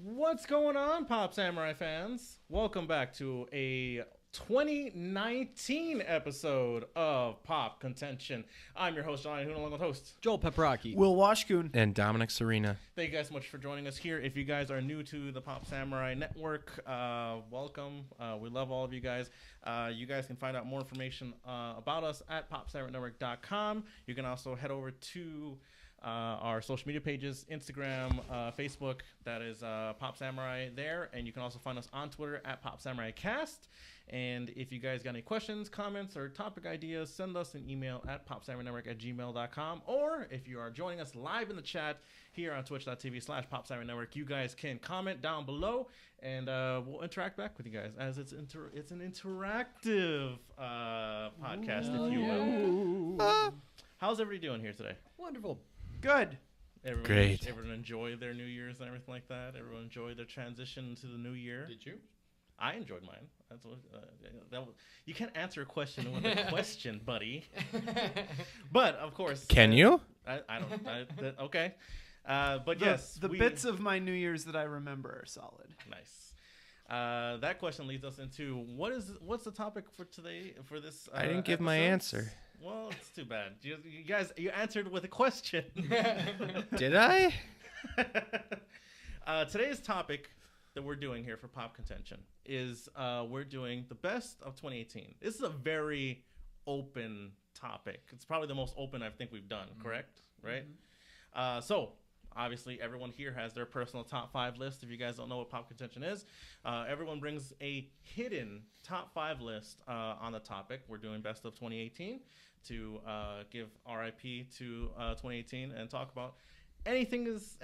What's going on, Pop Samurai fans? Welcome back to a 2019 episode of Pop Contention. I'm your host, Johnny, along with host Joel Pepperaki, Will Washkun, and Dominic Serena. Thank you guys so much for joining us here. If you guys are new to the Pop Samurai Network, welcome. We love all of you guys. You guys can find out more information about us at popsamurainetwork.com. You can also head over to our social media pages, Instagram, Facebook, that is Pop Samurai there. And you can also find us on Twitter at Pop Samurai Cast. And if you guys got any questions, comments, or topic ideas, send us an email at popsamurainetwork@gmail.com. Or if you are joining us live in the chat here on twitch.tv/popsamurainetwork, you guys can comment down below and we'll interact back with you guys as it's an interactive podcast, if you will. How's everybody doing here today? wonderful. good. Great. Everyone enjoy their New Year's and everything like that. Everyone enjoy their transition to the new year. Did you? I enjoyed mine. That's what, you can't answer a question with a question, buddy. But of course, Can you? I don't. Okay. But yes, The bits of my New Year's that I remember are solid. Nice. That question leads us into what's the topic for today for this? I didn't give my episode? answer. Well, it's too bad. You guys, you answered with a question. Did I? Today's topic that we're doing here for Pop Contention is we're doing the best of 2018. This is a very open topic. It's probably the most open I think we've done, correct? Right? So, obviously, everyone here has their personal top 5 list. If you guys don't know what Pop Contention is, everyone brings a hidden top 5 list on the topic. We're doing best of 2018 to give RIP to 2018 and talk about anything is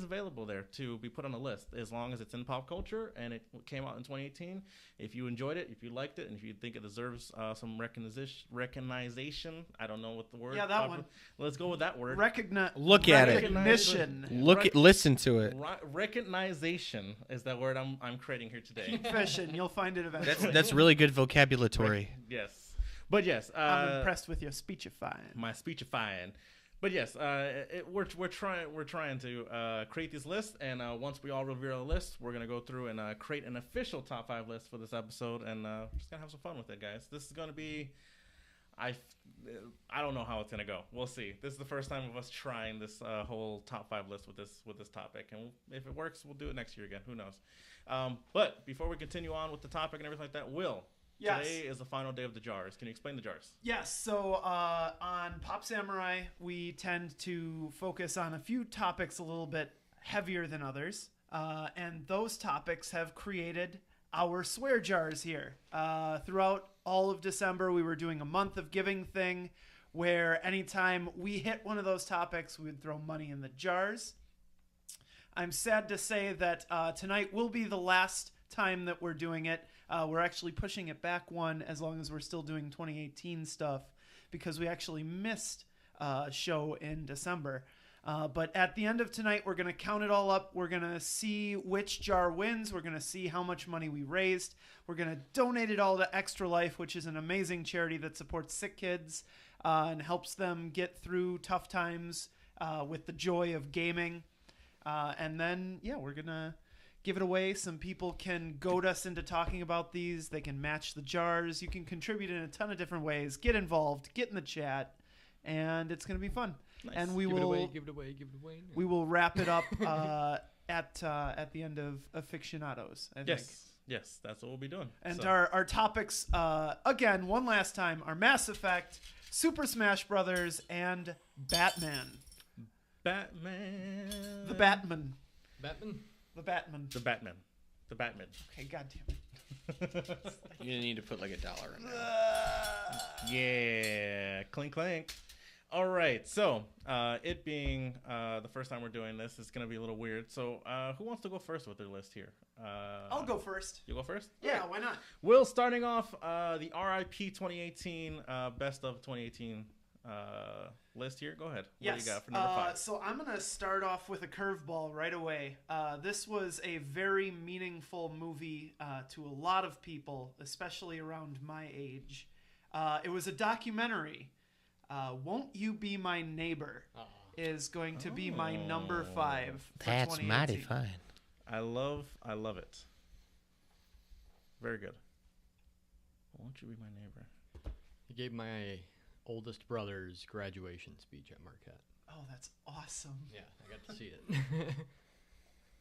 available there to be put on a list as long as it's in pop culture and it came out in 2018. If you enjoyed it, if you liked it, and if you think it deserves some recognition, I don't know what the word. Yeah, that one. Let's go with that word. Look at it. Recognition. Listen to it. Recognition is that word I'm creating here today. Keep fishing. You'll find it eventually. That's really good vocabulary. Yes, but yes, I'm impressed with your speechifying. my speechifying. But yes, we're trying to create these lists, and once we all reveal a list, we're gonna go through and create an official top 5 list for this episode, and we're just gonna have some fun with it, guys. This is gonna be, I don't know how it's gonna go. We'll see. This is the first time of us trying this whole top 5 list with this topic, and if it works, we'll do it next year again. Who knows? But before we continue on with the topic and everything like that, Will. Yes. Today is the final day of the jars. Can you explain the jars? Yes, so on Pop Samurai, we tend to focus on a few topics a little bit heavier than others, and those topics have created our swear jars here. Throughout all of December, we were doing a month of giving thing where anytime we hit one of those topics, we would throw money in the jars. I'm sad to say that tonight will be the last time that we're doing it. We're actually pushing it back one as long as we're still doing 2018 stuff because we actually missed a show in December. But at the end of tonight, we're going to count it all up. We're going to see which jar wins. We're going to see how much money we raised. We're going to donate it all to Extra Life, which is an amazing charity that supports sick kids and helps them get through tough times with the joy of gaming. And then, yeah, we're going to give it away. Some people can goad us into talking about these. They can match the jars. You can contribute in a ton of different ways. Get involved. Get in the chat. And it's going to be fun. Nice. And we Give will it away. we will wrap it up at the end of Aficionados, I think. Yes, that's what we'll be doing. And So- our topics, again, one last time, are Mass Effect, Super Smash Brothers, and Batman. Batman. The Batman. Batman? The Batman. The Batman. The Batman. Okay, goddamn it. You're gonna need to put like $1 in there. Yeah. Clink, clink. All right. So, it being the first time we're doing this, it's going to be a little weird. So, who wants to go first with their list here? I'll go first. You go first? Yeah, why not? Will, starting off the RIP 2018, best of 2018 list here. Go ahead. What do you got for number 5? So I'm going to start off with a curveball right away. This was a very meaningful movie to a lot of people, especially around my age. It was a documentary. Won't You Be My Neighbor is going to be my number 5 for That's 2018. mighty fine. I love it. Very good. Won't you be my neighbor? He gave my oldest brother's graduation speech at Marquette. Oh, that's awesome. Yeah, I got to see it.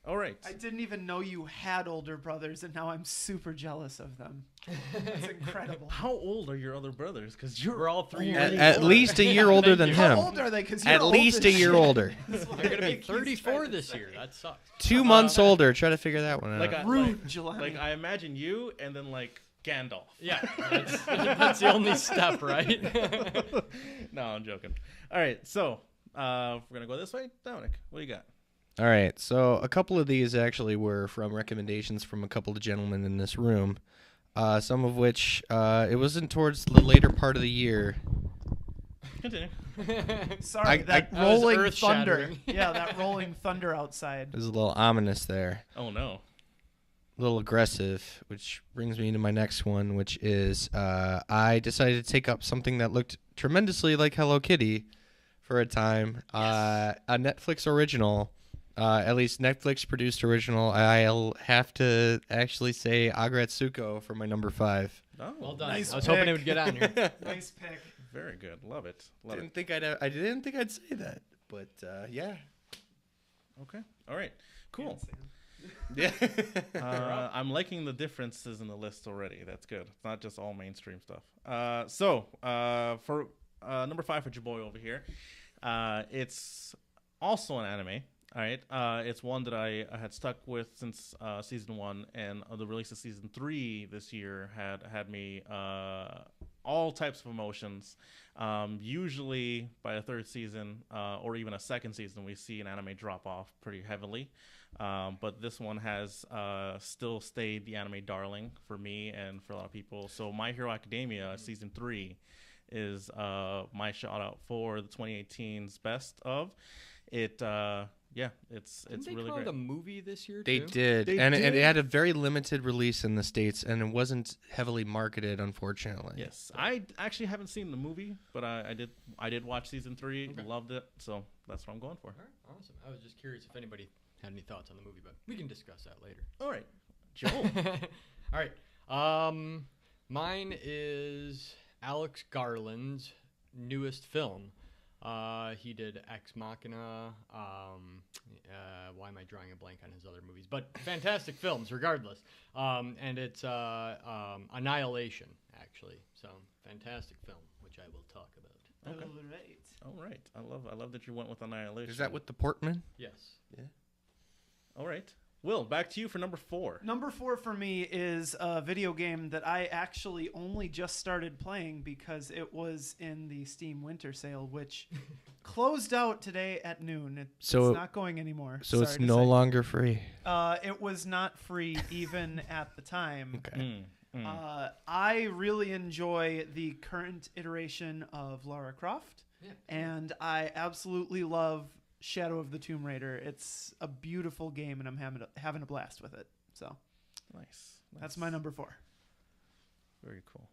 All right. I didn't even know you had older brothers, and now I'm super jealous of them. That's incredible. How old are your other brothers? Because We're all 3 years At least a year older than How him. old are they? Because you're At old least as a year shit. older. That's what I'm going to I be think he's 34 trying to this say. year. That sucks. 2 months older. Try to figure that one out. like, Rude, Jelani. like I imagine you and then like Gandalf. Yeah, that's the only step, right? No, I'm joking. All right, so we're gonna go this way. Dominic, what do you got? All right, so a couple of these actually were from recommendations from a couple of gentlemen in this room, some of which it wasn't towards the later part of the year. Continue. Sorry, that I was rolling thunder. earth-shattering. Yeah, that rolling thunder outside. It was a little ominous there, Oh no. a little aggressive, which brings me into my next one, which is I decided to take up something that looked tremendously like Hello Kitty for a time, a Netflix original. At least Netflix produced original. I'll have to actually say Agretsuko for my number 5. Oh, Well done. Nice I was hoping pick. it would get on here. Nice pick. Very good. Love it. Love Didn't it. think I didn't think I'd say that, but yeah. Okay. All right. Cool. Yeah. I'm liking the differences in the list already. That's good. It's not just all mainstream stuff. So for number 5 for Jaboy over here, it's also an anime. All right. It's one that I had stuck with since season 1, and the release of season 3 this year had me all types of emotions. Usually by the 3rd season or even a 2nd season, we see an anime drop off pretty heavily. But this one has still stayed the anime darling for me and for a lot of people. So My Hero Academia season 3 is my shout out for the 2018's best of it. Yeah, it's Didn't they really come out great. with a movie this year, They too? did. They And did? it had a very limited release in the States, and it wasn't heavily marketed, unfortunately. Yes, I actually haven't seen the movie, but I did watch season 3, Okay. loved it, so that's what I'm going for. All right, awesome. I was just curious if anybody had any thoughts on the movie, but we can discuss that later. All right, Joel. All right. Mine is Alex Garland's newest film. He did Ex Machina. Why am I drawing a blank on his other movies? But fantastic films, regardless. And it's Annihilation, actually. So fantastic film, which I will talk about. Okay. All right, I love that you went with Annihilation. Is that with the Portman? Yes. All right, Will, back to you for number 4. Number 4 for me is a video game that I actually only just started playing because it was in the Steam Winter Sale, which closed out today at noon. It's not going anymore. So sorry it's to no say. longer free. It was not free even at the time. Okay. I really enjoy the current iteration of Lara Croft, Yeah. and I absolutely love Shadow of the Tomb Raider. It's a beautiful game, and I'm having a blast with it. So Nice. that's my number 4. Very cool.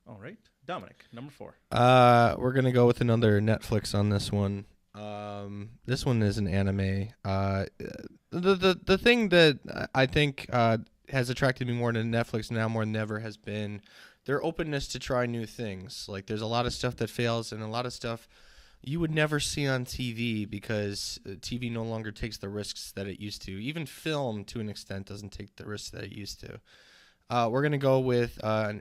All right, Dominic, number 4. We're gonna go with another Netflix on this one. This one is an anime. The thing that I think has attracted me more to Netflix now more than ever has been their openness to try new things. Like, there's a lot of stuff that fails and a lot of stuff you would never see on TV because TV no longer takes the risks that it used to. Even film, to an extent, doesn't take the risks that it used to. We're going to go with I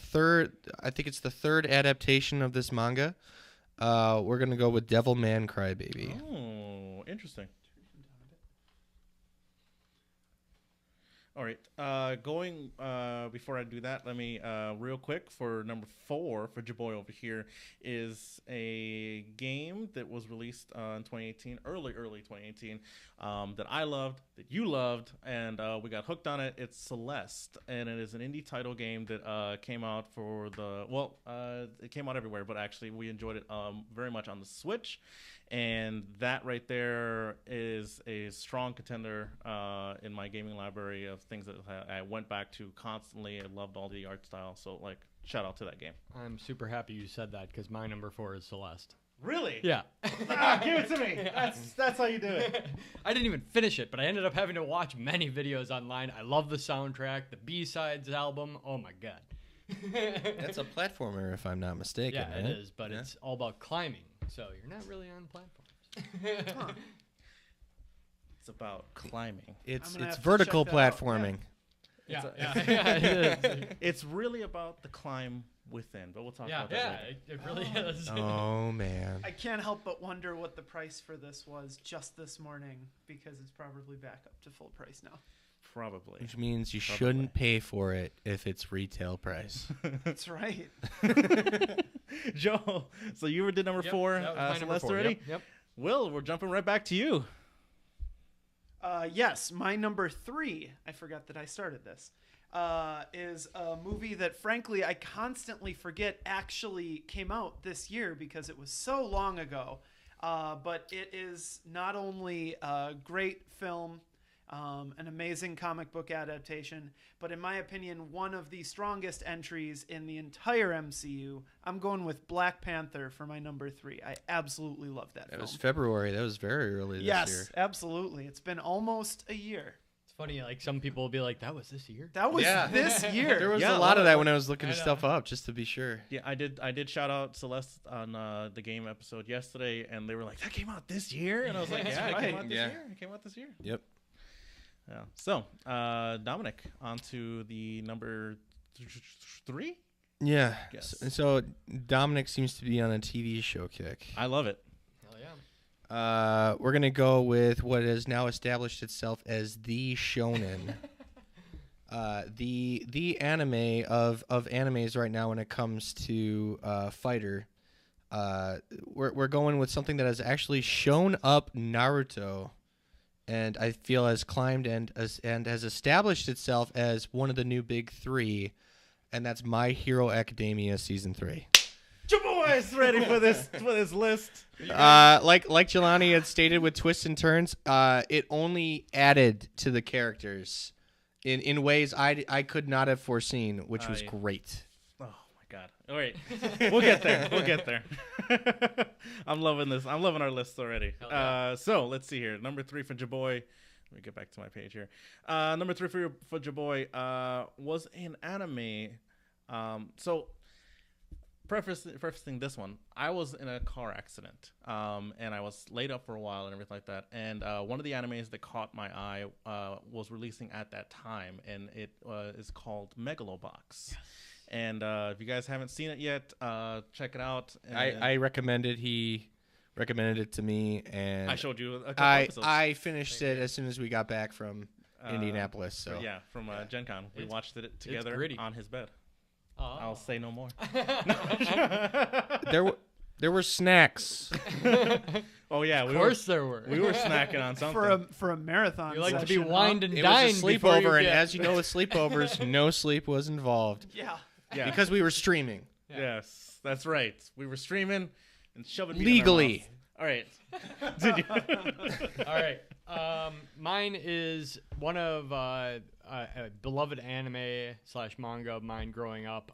think it's the 3rd adaptation of this manga. We're going to go with Devilman Crybaby. Oh, interesting. All right. Going before I do that, let me real quick for number 4 for Jaboy over here is a game that was released in 2018, early 2018, that I loved, that you loved, and we got hooked on it. It's Celeste, and it is an indie title game that came out for it came out everywhere, but actually we enjoyed it very much on the Switch. And that right there is a strong contender in my gaming library of things that I went back to constantly. I loved all the art style. So, shout out to that game. I'm super happy you said that because my number 4 is Celeste. Really? Yeah. Give it to me. That's how you do it. I didn't even finish it, but I ended up having to watch many videos online. I love the soundtrack, the B-sides album. Oh my god. That's a platformer, if I'm not mistaken. Yeah, right? it is, but it's all about climbing, so you're not really on platforms. Huh. It's about climbing. It's I'm gonna have to vertical check that out. platforming. Yeah, It's yeah, it is. It's really about the climb within, but we'll talk Yeah, about that later. it really is. Oh man. I can't help but wonder what the price for this was just this morning, because it's probably back up to full price now. Probably. Which means you Probably. shouldn't pay for it if it's retail price. That's right. Joe, so you did number Yep, 4. that was my number Celeste 4. already? Yep. Will, we're jumping right back to you. Yes, my number 3, I forgot that I started this, is a movie that, frankly, I constantly forget actually came out this year because it was so long ago. But it is not only a great film, an amazing comic book adaptation, but in my opinion, one of the strongest entries in the entire MCU. I'm going with Black Panther for my number 3. I absolutely love that That film. was February. That was very early this Yes, year. absolutely. It's been almost a year. It's funny, like some people will be like, "That was this year." That was this year. There was Yeah, a lot of well, that when I was looking I know. stuff up, just to be sure. Yeah, I did shout out Celeste on the game episode yesterday, and they were like, "That came out this year," and I was like, That's "Yeah, it came right. out this Yeah. year. It came out this year." Yep. Yeah. So, Dominic, on to the number 3. Yeah. Yes. So Dominic seems to be on a TV show kick. I love it. Hell yeah. We're gonna go with what has now established itself as the shonen. The anime of animes right now when it comes to fighter. We're going with something that has actually shown up Naruto, and I feel has climbed and has established itself as one of the new big 3, and that's My Hero Academia season 3. Your boys ready for this list? Like Jelani had stated with twists and turns, it only added to the characters in ways I could not have foreseen, which was great. Oh my god! All right, we'll get there. We'll get there. I'm loving this. I'm loving our list already. Hell yeah. So let's see here. Number 3 for Jaboy. Let me get back to my page here. Number 3 for Jaboy was an anime. So prefacing this one, I was in a car accident, and I was laid up for a while and everything like that. And one of the animes that caught my eye was releasing at that time, and it is called Megalobox. And if you guys haven't seen it yet, check it out. I recommended. He recommended it to me, and I showed you a couple episodes. I finished it as soon as we got back from Indianapolis. So yeah, from Gen Con. We watched it together gritty. on his bed. Oh. I'll say no more. there were snacks. Oh yeah, Of course there were. we were snacking on something. For a marathon. You like to be session, huh? wined and It dined was a before you sleepover, and get- as you know, with sleepovers, no sleep was involved Yeah. Yeah. because we were streaming. Yes, that's right. We were streaming and shoving meat in our Legally. mouths. All right. All right. Mine is one of a beloved anime / manga of mine growing up.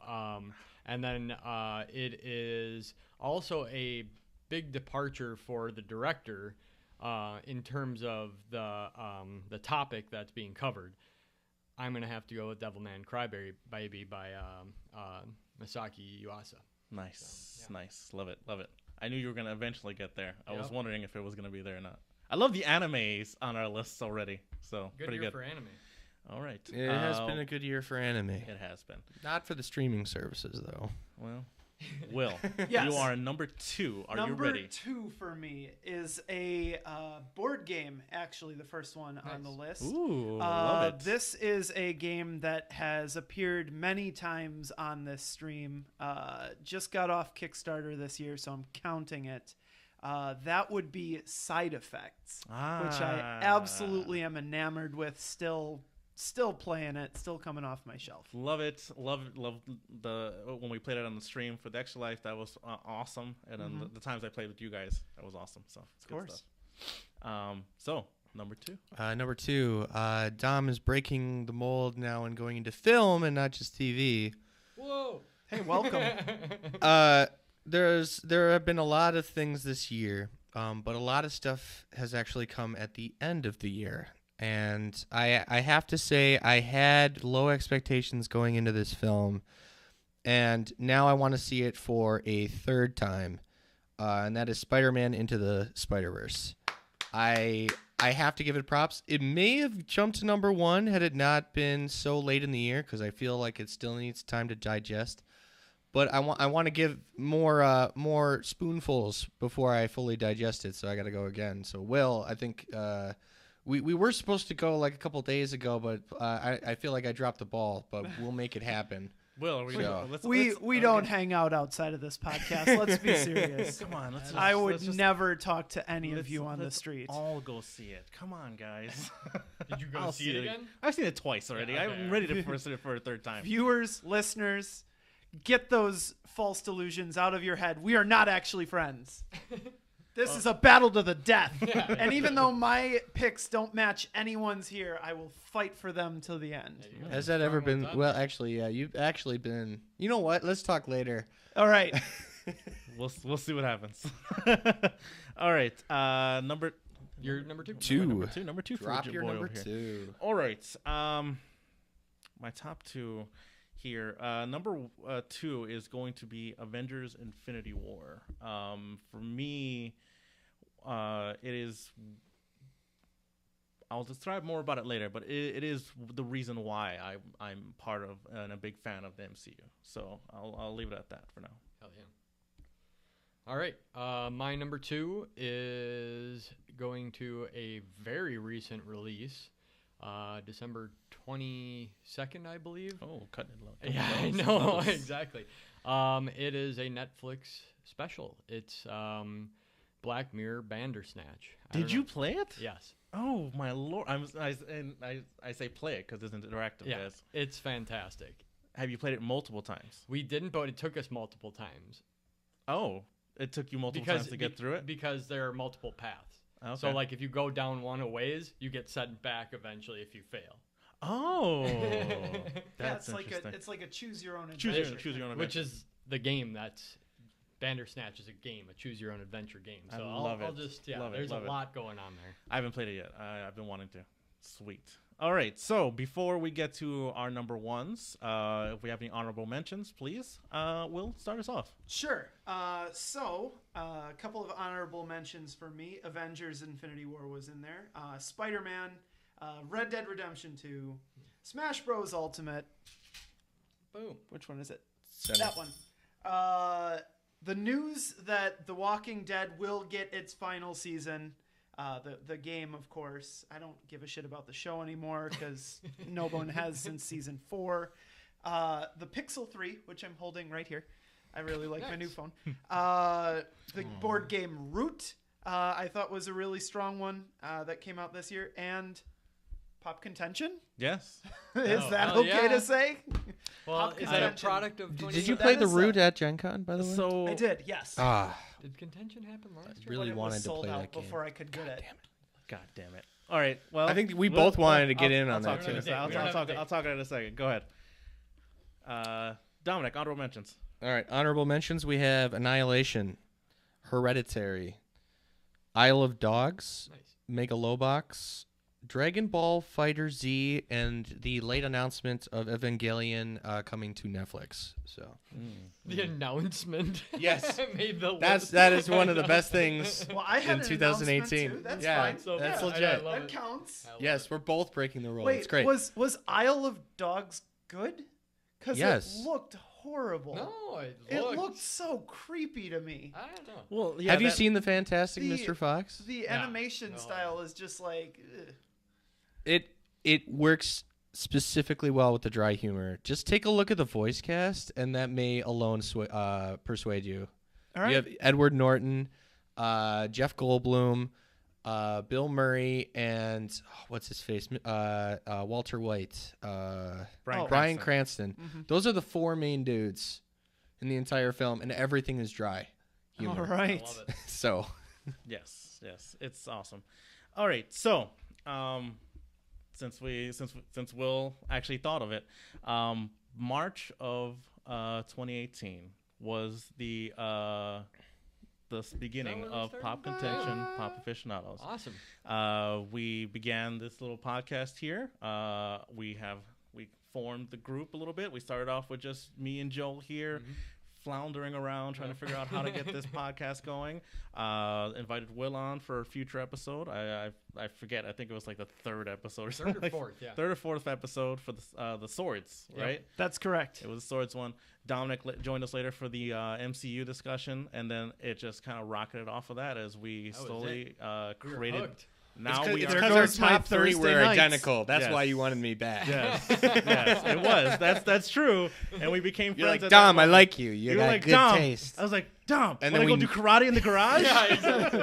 And then it is also a big departure for the director in terms of the topic that's being covered. I'm going to have to go with Devilman Crybaby by Masaki Yuasa. Nice, So, yeah. nice. Love it, love it. I knew you were gonna eventually get there. I was Yep. wondering if it was gonna be there or not. I love the animes on our lists already, so Good pretty year good. for anime. All right, It has been a good year for anime. it has been. Not for the streaming services, though. Well, Will, Yes. you are number 2. Are Number you ready? 2 for me is a board game, actually the first one on the list. Ooh, love it. This is a game that has appeared many times on this stream. Just got off Kickstarter this year, so I'm counting it. That would be Side Effects, which I absolutely am enamored with. Still playing it, still coming off my shelf. Love it. Love the when we played it on the stream for the Extra Life. That was awesome. And then the times I played with you guys, that was awesome. So it's good course. stuff. So number 2. Number 2, Dom is breaking the mold now and going into film and not just TV. Whoa. Hey, welcome. there have been a lot of things this year, but a lot of stuff has actually come at the end of the year. And I have to say I had low expectations going into this film, and now I want to see it for a third time, and that is Spider-Man Into the Spider-Verse. I have to give it props. It may have jumped to number one had it not been so late in the year, because I feel like it still needs time to digest. But I want to give more spoonfuls before I fully digest it, so I got to go again. So Will, I think we were supposed to go like a couple days ago, but I feel like I dropped the ball. But we'll make it happen. Will, we don't hang out outside of this podcast. Let's be serious. Come on, I would never talk to any of you on the street. All go see it. Come on, guys. Did you go see it again? I've seen it twice already. Yeah, okay. I'm ready to see it for a third time. Viewers, listeners, get those false delusions out of your head. We are not actually friends. This is a battle to the death. Yeah. And even though my picks don't match anyone's here, I will fight for them till the end. Has that ever been? Well, actually, yeah, you've actually been. You know what? Let's talk later. All right. We'll see what happens. All right. You're number two. Number two. Drop for your boy number over here. 2. All right. My top 2 here. Number 2 is going to be Avengers: Infinity War. For me, it is. I'll describe more about it later, but it is the reason why I'm part of and a big fan of the MCU. So I'll leave it at that for now. Hell yeah. All right. My number 2 is going to a very recent release. December 22nd, I believe. Oh, cutting it low. Yeah, I know. Exactly. It is a Netflix special. It's Black Mirror Bandersnatch. Did you play it? Yes. Oh my lord! I say play it because it's interactive. Yeah, Guys. it's fantastic. Have you played it multiple times? We didn't, but it took us multiple times. Oh, it took you multiple times to get through it? Because there are multiple paths. Okay. So, like, if you go down one a ways, you get sent back eventually if you fail. Oh, That's interesting. it's like a choose your own adventure. Choose your own adventure. Which is the game that's Bandersnatch is a game, a choose your own adventure game. So I'll just there's a lot going on there. I haven't played it yet. I've been wanting to. Sweet. All right. So before we get to our number ones, if we have any honorable mentions, please, Will start us off. Sure. So a couple of honorable mentions for me. Avengers: Infinity War was in there. Spider-Man, Red Dead Redemption 2, Smash Bros. Ultimate. Boom. Which one is it? 7. That one. The news that The Walking Dead will get its final season. The game, of course. I don't give a shit about the show anymore because no one has since season 4. The Pixel 3, which I'm holding right here. I really like my new phone. The board game Root, I thought was a really strong one that came out this year. And Pop Contention? Yes. Is that hell okay yeah. to say? Well, is that a product of Did you 2017? play the is Root at Gen Con, by the way? So I did, yes. Did Contention happen last year? Really But it wanted was to sold play out that game. before I could get it. God damn it. All right. Well, I think we both wanted to get in on I'll that talk too. to you. I'll talk in a second. Go ahead. Dominic, honorable mentions. All right, honorable mentions. We have Annihilation, Hereditary, Isle of Dogs, Nice. Megalobox, Dragon Ball Fighter Z, and the late announcement of Evangelion coming to Netflix. So The announcement. Yes. made the list. that is one of the best things Well, I had in an announcement 2018. too. That's yeah, fine. So that's yeah, legit. I love That it. counts. I love Yes, it. we're both breaking the rules. Wait, It's great. was Isle of Dogs good? Because Yes. it looked horrible. No, It looked so creepy to me. I don't know. Well, yeah, have you seen the Fantastic the- Mr. Fox? The animation style is just like, ugh. It works specifically well with the dry humor. Just take a look at the voice cast, and that may alone persuade you. All right. You have Edward Norton, Jeff Goldblum, Bill Murray, and what's his face? Walter White, Bryan Cranston. Mm-hmm. Those are the 4 main dudes in the entire film, and everything is dry humor. All right. I love it. So, Yes, it's awesome. All right, so since Will actually thought of it, March of 2018, was the beginning where we of started? Pop Contention, Pop Aficionados. Awesome. We began this little podcast here. We formed the group a little bit. We started off with just me and Joel here, floundering around trying to figure out how to get this podcast going. Invited Will on for a future episode. I forget. I think it was like the third episode or something. Third or fourth, yeah. Third or fourth episode for the swords, Yep. right? That's correct. It was the swords one. Dominic joined us later for the MCU discussion, and then it just kind of rocketed off of that as we That was slowly We were created. hooked. Now it's we are. because our goes my top three Thursday were nights. identical. That's Yes. why you wanted me back. Yes, yes, it was. That's true. And we became friends. You're like, at Dom, that I moment. like you. You were got like, good Dom. taste. I was like, Dom, And and then then we go do karate in the garage. Yeah, exactly.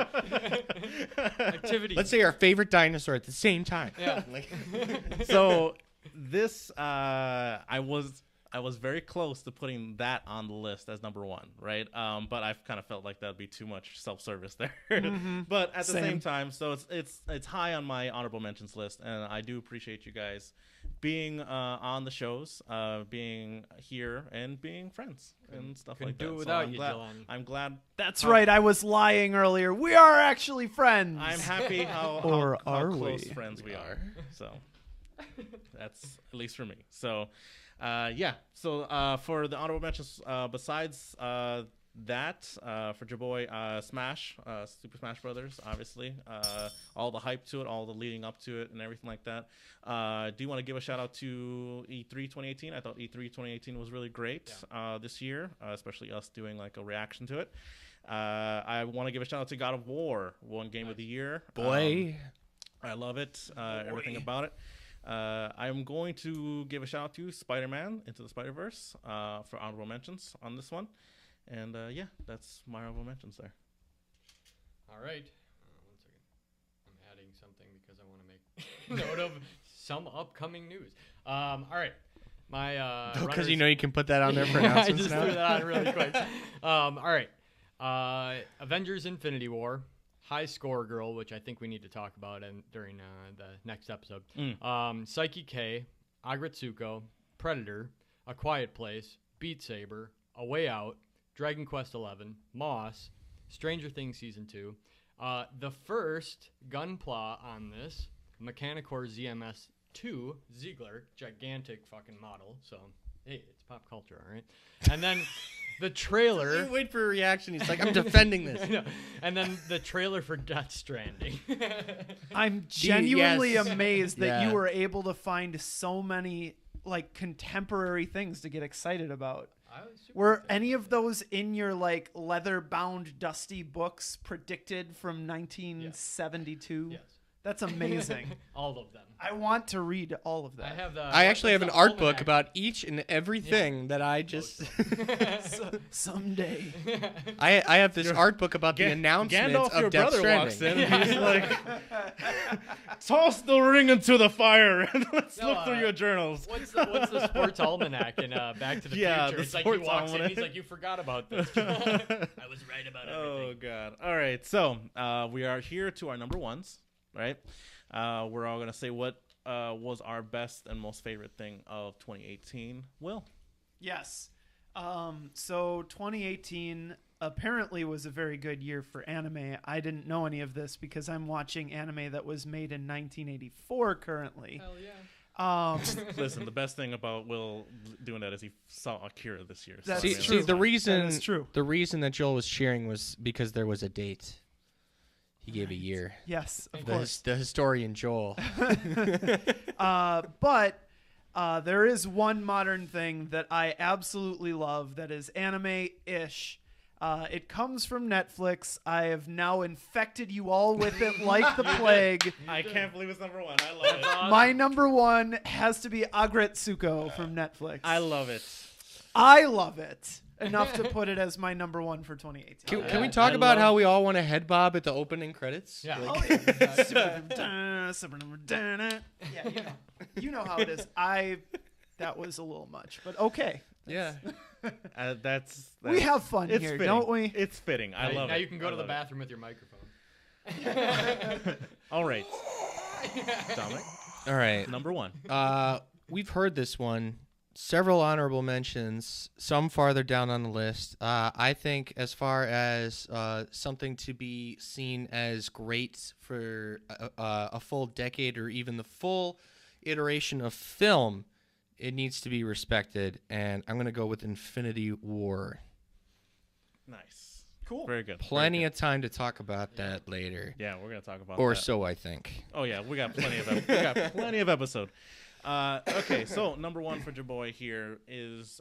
Activity. Let's say our favorite dinosaur at the same time. Yeah. So this, I was very close to putting that on the list as number one, right? But I kind of felt like that'd be too much self-service there. But at the Same. same time, so it's high on my honorable mentions list, and I do appreciate you guys being on the shows, being here, and being friends and stuff Couldn't like that. do it So without I'm you, glad, Jelani. I'm glad. That's right. I was lying earlier. We are actually friends. I'm happy how Or how are close we? friends we are. So that's at least for me. So yeah. So for the honorable mentions, besides that, for your boy Smash, Super Smash Brothers, obviously, all the hype to it, all the leading up to it, and everything like that. Do you want to give a shout out to E3 2018? I thought E3 2018 was really great this year, especially us doing like a reaction to it. I want to give a shout out to God of War, won Game of the Year. Boy. I love it. Everything about it. I'm going to give a shout out to Spider-Man Into the Spider-Verse for honorable mentions on this one. And yeah, that's my honorable mentions there. All right. 1 second. I'm adding something because I want to make note of some upcoming news. All right. My Because you know you can put that on there for I announcements just now. threw that on really quick. All right. Avengers Infinity War. High Score Girl, which I think we need to talk about during the next episode. Psyche K, Agretsuko, Predator, A Quiet Place, Beat Saber, A Way Out, Dragon Quest XI, Moss, Stranger Things Season 2. The first Gunpla on this, Mechanicore ZMS 2, Ziegler, gigantic fucking model. So, hey, it's pop culture, all right? And then the trailer. You wait for a reaction. He's like, I'm defending this. I know. And then the trailer for Death Stranding. I'm genuinely yes. amazed that Yeah. you were able to find so many like contemporary things to get excited about. Were any of those in your like leather-bound dusty books predicted from 1972? Yes. That's amazing. All of them. I want to read all of that. I have the. I actually have it's an the art book almanac. about each and everything that I just. Someday. I have this art book about the announcements Gandalf, your of Death brother, Stranding. walks in and he's like, toss the ring into the fire and let's No, look through your journals. What's the sports almanac in Back to the Yeah, Future? the It's like he sports walks in, almanac. he's like, you forgot about this. I was right about Oh, everything. God. All right. So we are here to our number ones, right? We're all going to say what was our best and most favorite thing of 2018. Will? Yes. So 2018 apparently was a very good year for anime. I didn't know any of this because I'm watching anime that was made in 1984 currently. Hell yeah. Listen, the best thing about Will doing that is he saw Akira this year. So, That's I See, mean, true. see, the reason That is true. the reason that Joel was cheering was because there was a date. He gave a year. Yes, of The, course. the historian Joel. But there is one modern thing that I absolutely love that is anime-ish. It comes from Netflix. I have now infected you all with it like the plague. I can't believe it's number one. I love it. My number one has to be Agretsuko from Netflix. I love it. I love it enough to put it as my number one for 2018. Can we talk about how we all want to head bob at the opening credits? Yeah. Oh, yeah. Yeah, you know how it is. That was a little much, but okay. Yeah. That's We have fun it's here, fitting. don't we? It's fitting. I love it. Now you can go I to the love it. bathroom with your microphone. All right. Dominic, All right. number one. We've heard this one several honorable mentions, some farther down on the list. I think as far as something to be seen as great for a full decade or even the full iteration of film, it needs to be respected, and I'm going to go with Infinity War. Nice. Cool. Very good. Plenty of time to talk about that later. Yeah, we're gonna talk about Or that. so I think. Oh yeah, we got plenty of episode. Okay, so number one for your boy here is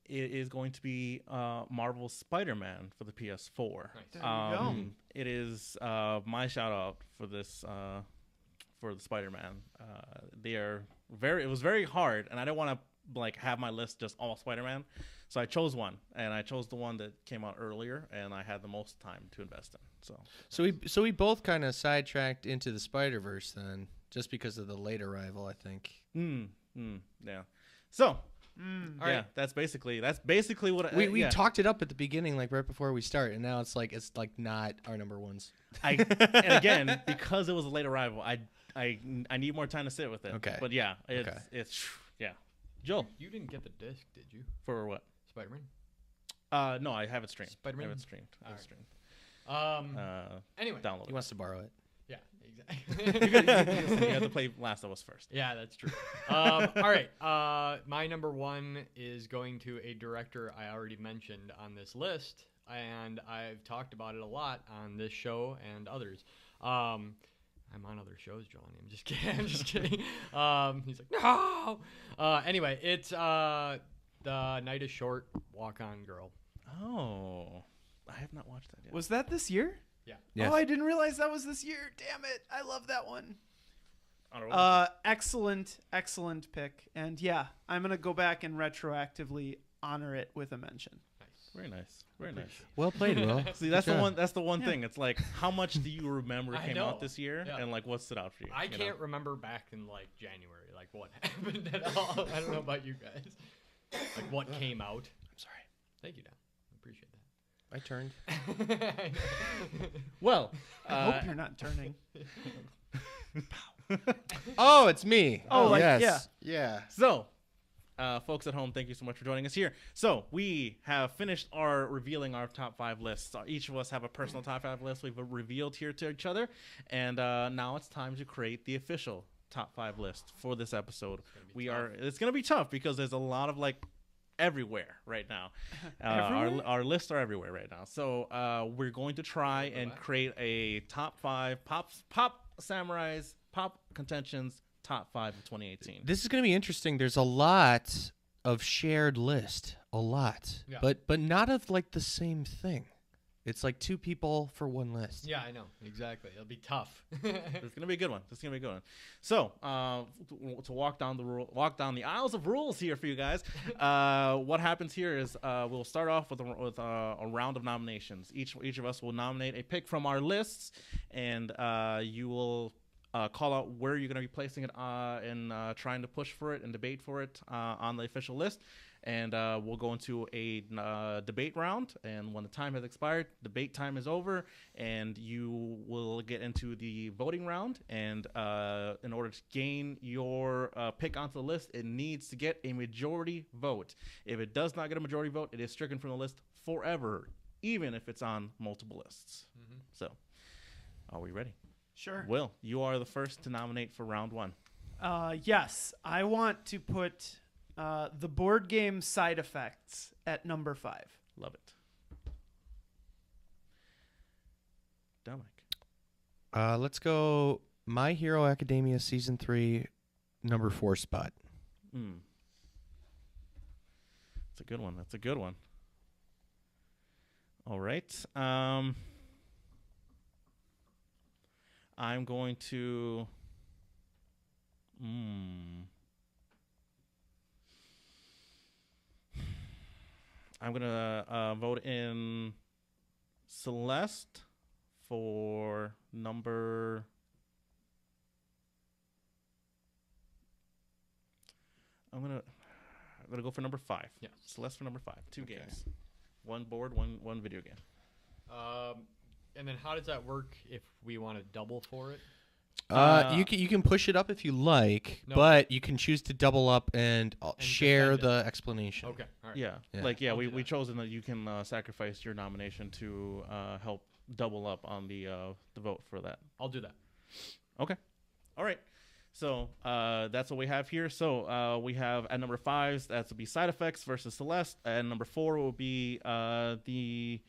it is going to be Marvel's Spider-Man for the PS4. Nice. There you go. It is my shout out for this for the Spider-Man. It was very hard, and I didn't want to like have my list just all Spider-Man, so I chose one, and I chose the one that came out earlier, and I had the most time to invest in. So we both kind of sidetracked into the Spider-Verse then, just because of the late arrival, I think. Yeah. So, All yeah, right. that's basically what We yeah. talked it up at the beginning, like right before we start, and now it's like not our number ones. And again, because it was a late arrival, I need more time to sit with it. Okay. But yeah, it's yeah. Joel, You didn't get the disc, did you? for what? Spider-Man? No, I have it streamed. Spider-Man? I have it streamed. I have it Alright. streamed. Anyway. Download He it. wants to borrow it. Yeah, You exactly. have to play Last of Us first. Yeah, that's true. All right. My number one is going to a director I already mentioned on this list, and I've talked about it a lot on this show and others. I'm on other shows, Johnny. I'm just kidding. I'm just kidding. He's like, no. Anyway, it's The Night is Short, Walk On Girl. Oh, I have not watched that yet. Was that this year? Yeah. Yes. Oh, I didn't realize that was this year. Damn it. I love that one. Honorable. Excellent pick. And yeah, I'm going to go back and retroactively honor it with a mention. Nice. Very nice. Very nice. Well played, Will. See, that's Good the job. one. That's the one Yeah. thing. It's like, how much do you remember I came know. out this year, Yeah. and like what stood out for you? I you know? can't remember back in like January, like what happened at all. I don't know about you guys. Like what came out. I'm sorry. Thank you, Dan. I appreciate I turned. that. Well, I hope you're not turning. Oh, it's me. Oh, like, yes. Yeah. so, folks at home, thank you so much for joining us here. So we have finished revealing our top 5 lists. Each of us have a personal top 5 list we've revealed here to each other, and now it's time to create the official top 5 list for this episode. It's gonna be tough because there's a lot of like everywhere right now. Everywhere? Our lists are everywhere right now. So we're going to try and create a top 5 pop samurai's pop contentions top 5 of 2018. This is going to be interesting. There's a lot of shared list. A lot. Yeah. But not of like the same thing. It's like 2 people for one list. Yeah, I know. Exactly. It'll be tough. It's gonna be a good one. It's gonna be a good one. So, to walk down the aisles of rules here for you guys. What happens here is we'll start off with a round of nominations. Each of us will nominate a pick from our lists, and you will call out where you're gonna be placing it and trying to push for it and debate for it on the official list. And we'll go into a debate round, and when the time has expired, debate time is over, and you will get into the voting round. And in order to gain your pick onto the list, it needs to get a majority vote. If it does not get a majority vote, it is stricken from the list forever, even if it's on multiple lists. Mm-hmm. So, are we ready? Sure. Will, you are the first to nominate for round 1. Yes, I want to put the board game Side Effects at number 5. Love it. Dominic. Let's go My Hero Academia Season 3, number 4 spot. That's a good one. That's a good one. All right. I'm going to... I'm going to vote in Celeste for number... I'm gonna go for number 5. Yeah. Celeste for number 5. 2 Okay. games. 1 board, one video game. And then how does that work if we want to double for it? You can push it up if you like, No. but you can choose to double up and share defend the explanation. Okay. All right. Yeah. I'll do We that. chosen that you can sacrifice your nomination to help double up on the vote for that. I'll do that. Okay. All right. So that's what we have here. So we have at number 5, that's will be Side Effects versus Celeste. And number 4 will be the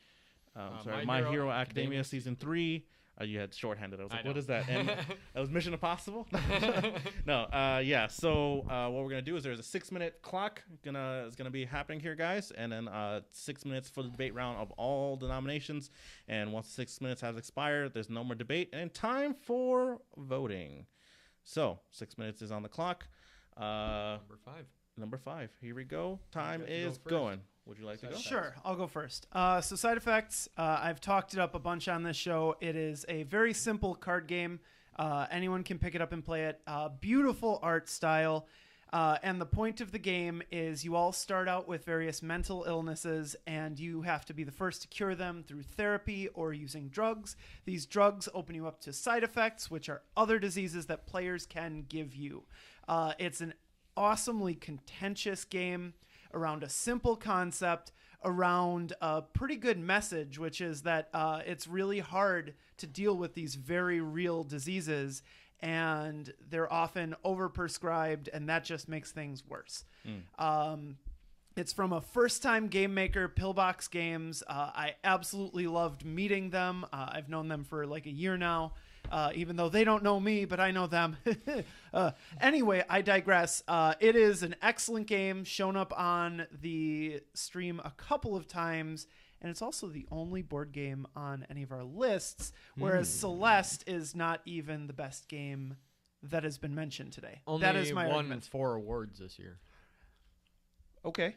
My Hero Academia Season 3. You had shorthanded. I was like, what is that? And that was Mission Impossible? No. Yeah. So what we're going to do is there's a 6-minute clock is gonna be happening here, guys. And then 6 minutes for the debate round of all the nominations. And once 6 minutes has expired, there's no more debate. And time for voting. So 6 minutes is on the clock. Number 5. Here we go. Time is going. Would you like to go? Sure, I'll go first. So Side Effects, I've talked it up a bunch on this show. It is a very simple card game. Anyone can pick it up and play it. Beautiful art style. And the point of the game is you all start out with various mental illnesses, and you have to be the first to cure them through therapy or using drugs. These drugs open you up to side effects, which are other diseases that players can give you. It's an awesomely contentious game around a simple concept, around a pretty good message, which is that it's really hard to deal with these very real diseases, and they're often overprescribed, and that just makes things worse. It's from a first-time game maker, Pillbox Games. I absolutely loved meeting them. I've known them for like a year now. Even though they don't know me, but I know them. Anyway, I digress. It is an excellent game, shown up on the stream a couple of times, and it's also the only board game on any of our lists, whereas Celeste is not even the best game that has been mentioned today. Only that is my won argument. 4 awards this year. Okay.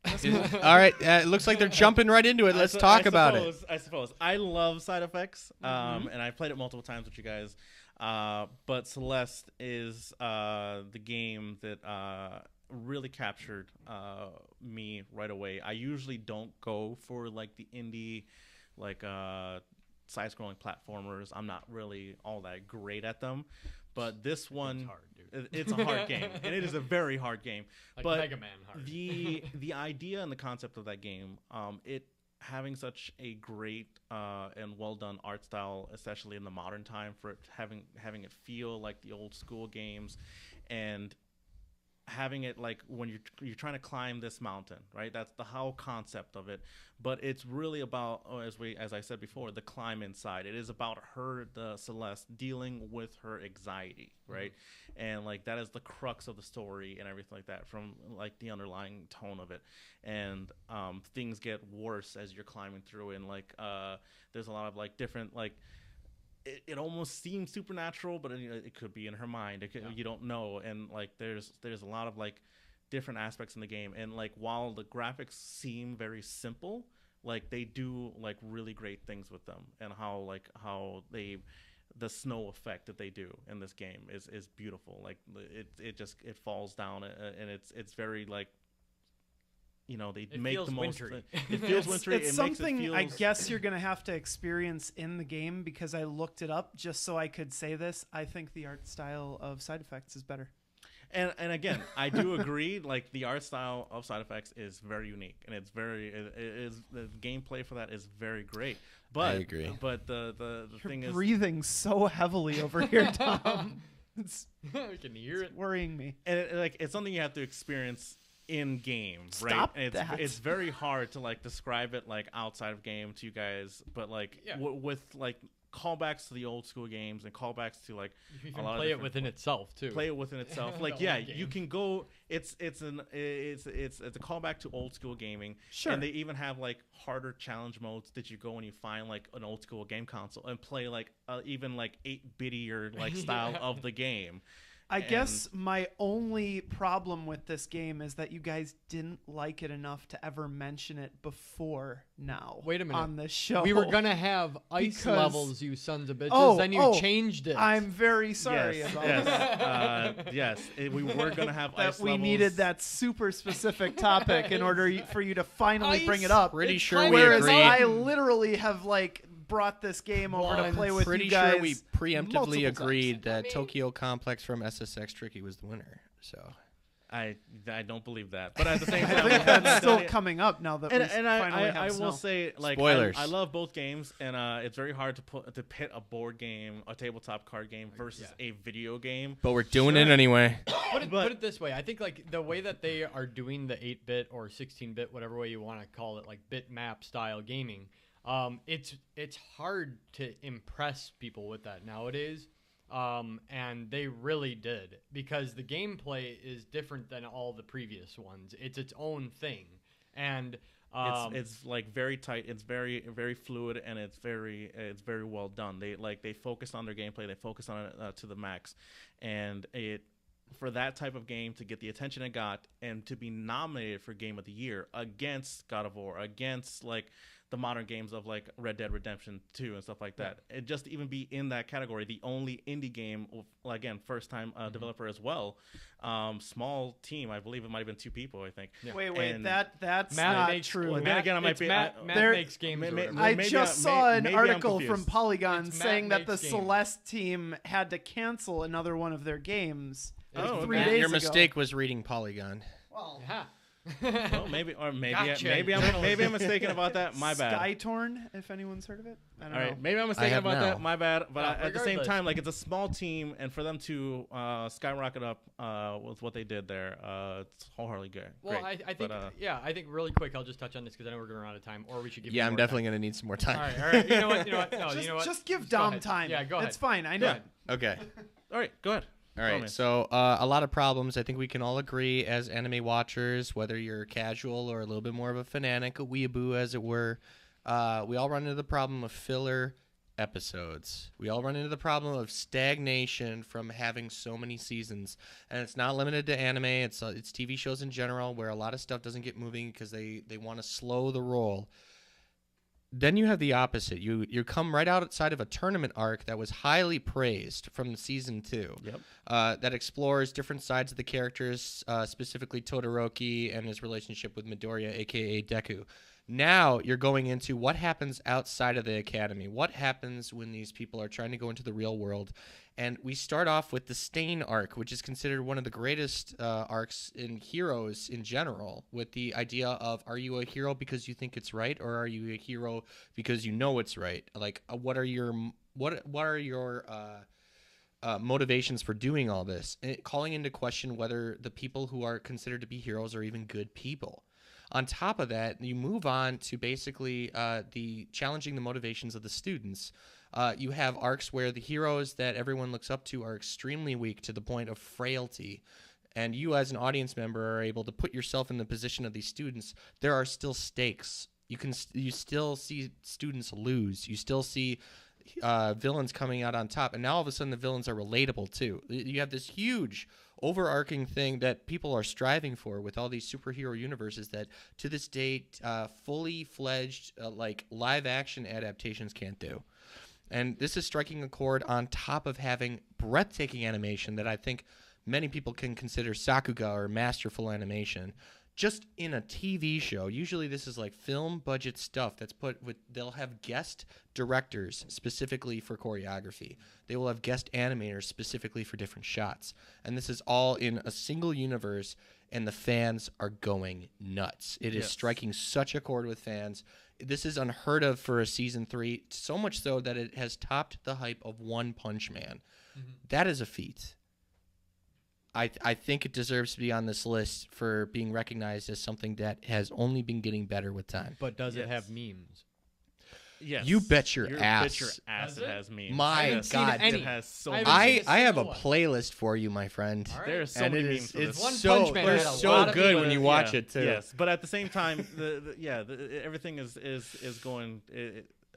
All right, it looks like they're jumping right into it. Let's talk about it. I suppose. I love Side Effects, and I've played it multiple times with you guys. But Celeste is the game that really captured me right away. I usually don't go for like the indie, like side-scrolling platformers. I'm not really all that great at them. But this one, It's hard, dude. it's a hard game, and it is a very hard game. Like but Mega Man hard. the idea and the concept of that game, it having such a great and well done art style, especially in the modern time, for it having it feel like the old school games, and having it like when you're trying to climb this mountain, right? That's the whole concept of it. But it's really about, as I said before, the climb inside. It is about her, the Celeste, dealing with her anxiety, right? And like that is the crux of the story and everything like that, from like the underlying tone of it. And things get worse as you're climbing through, and like there's a lot of like different like. It almost seems supernatural, but it could be in her mind. You don't know, and like there's a lot of like different aspects in the game, and like while the graphics seem very simple, like they do like really great things with them, and how the snow effect that they do in this game is beautiful. Like it falls down, and it's very like. You know, they make the most. It feels wintry. It's something I guess you're going to have to experience in the game, because I looked it up just so I could say this. I think the art style of Side Effects is better. And again, I do agree. Like the art style of Side Effects is very unique, and it's the gameplay for that is very great. But I agree. But the thing is, breathing so heavily over here, Tom. It's I can hear it. worrying me. and it's something you have to experience in game, right? Stop And that. it's very hard to like describe it like outside of game to you guys, but like with like callbacks to the old school games and callbacks to like You a can lot play of it within itself too. play it within itself. Like The yeah, old you game. can go. It's a callback to old school gaming. Sure. And they even have like harder challenge modes that you go and you find like an old school game console and play like even like 8-bittier like style of the game. I guess my only problem with this game is that you guys didn't like it enough to ever mention it before now. Wait a minute. On the show. We were gonna have ice Because- levels, you sons of bitches. Then you changed it. I'm very sorry about that. Yes. We were gonna have That ice we levels. needed that super specific topic in order for you to finally bring it up. Pretty It's sure kind we of Whereas agree. I literally have like brought this game over Well, to play I'm with Pretty you guys. sure we preemptively multiple agreed that I mean- Tokyo Complex from SSX Tricky was the winner. So I don't believe that, but at the same I time, think that's still coming up now that we And finally I have will snow. say, like, Spoilers. I love both games, and it's very hard to pit a board game, a tabletop card game versus a video game. but we're doing it Sure. anyway. Put it this way. I think like the way that they are doing the 8-bit or 16-bit, whatever way you want to call it, like bitmap style gaming, it's hard to impress people with that nowadays. And they really did, because the gameplay is different than all the previous ones. It's its own thing, and It's like very tight. It's very very fluid, and it's very well done. They focused on their gameplay. They focused on it to the max, and for that type of game to get the attention it got and to be nominated for Game of the Year against God of War, against like the modern games of like Red Dead Redemption 2 and stuff like that. It just even be in that category, the only indie game, again, first time developer as well. Small team, I believe it might have been 2 people, I think. Yeah. Wait, And that's Matt not makes, true. Well, then again, I might it's be- Matt, I- Matt There- makes games. May- or may- whatever. I maybe just I- saw an maybe I'm article from confused. Polygon It's saying Matt that the makes games. Celeste team had to cancel another one of their games Oh, 3 okay. days Your ago. mistake was reading Polygon. Well, Yeah. Well, maybe I'm Gotcha. mistaken about that. My bad. Skytorn, if anyone's heard of it. I don't All know. right, maybe I'm mistaken have about now. that. My bad. But Yeah, at the same regardless. time, like, it's a small team, and for them to skyrocket up with what they did there, it's wholehearily good. Well, Great. I think But, I think really quick. I'll just touch on this because I know we're going to run out of time, or we should give. Yeah, you I'm more definitely going to need some more time. Time. All right. You know what? No, just, you know what? just give Go Dom ahead. time. Yeah, go ahead. It's fine. I know. Yeah. Okay. all right, go ahead. All Go, right, man. so a lot of problems. I think we can all agree as anime watchers, whether you're casual or a little bit more of a fanatic, a weeaboo as it were, we all run into the problem of filler episodes. We all run into the problem of stagnation from having so many seasons, and it's not limited to anime. It's TV shows in general where a lot of stuff doesn't get moving because they want to slow the roll. Then you have the opposite. You come right outside of a tournament arc that was highly praised from season 2. Yep. That explores different sides of the characters, specifically Todoroki and his relationship with Midoriya, aka Deku. Now you're going into what happens outside of the academy. What happens when these people are trying to go into the real world? And we start off with the Stain arc, which is considered one of the greatest arcs in heroes in general, with the idea of, are you a hero because you think it's right, or are you a hero because you know it's right? Like, what are your motivations for doing all this? Calling into question whether the people who are considered to be heroes are even good people. On top of that, you move on to basically the challenging the motivations of the students. You have arcs where the heroes that everyone looks up to are extremely weak to the point of frailty. And you as an audience member are able to put yourself in the position of these students. There are still stakes. You still see students lose. You still see villains coming out on top. And now all of a sudden the villains are relatable too. You have this huge overarching thing that people are striving for with all these superhero universes that to this date fully fledged like live action adaptations can't do. And this is striking a chord on top of having breathtaking animation that I think many people can consider sakuga or masterful animation. Just in a TV show, usually this is like film budget stuff that's put with, they'll have guest directors specifically for choreography. They will have guest animators specifically for different shots. And this is all in a single universe, and the fans are going nuts. It is striking such a chord with fans. This is unheard of for a season 3, so much so that it has topped the hype of One Punch Man. Mm-hmm. That is a feat. I think it deserves to be on this list for being recognized as something that has only been getting better with time. But does it have memes? Yes. You bet your ass. Bet your ass Does it it? has memes. My Yes, God. it has so I many. haven't seen I have a single one. playlist for you, my friend. All right. There's so And many it memes. is, for this. it's One so, Punch Man they're had a so lot of good people when you that- watch it, too. Yes, but at the same time, everything is going.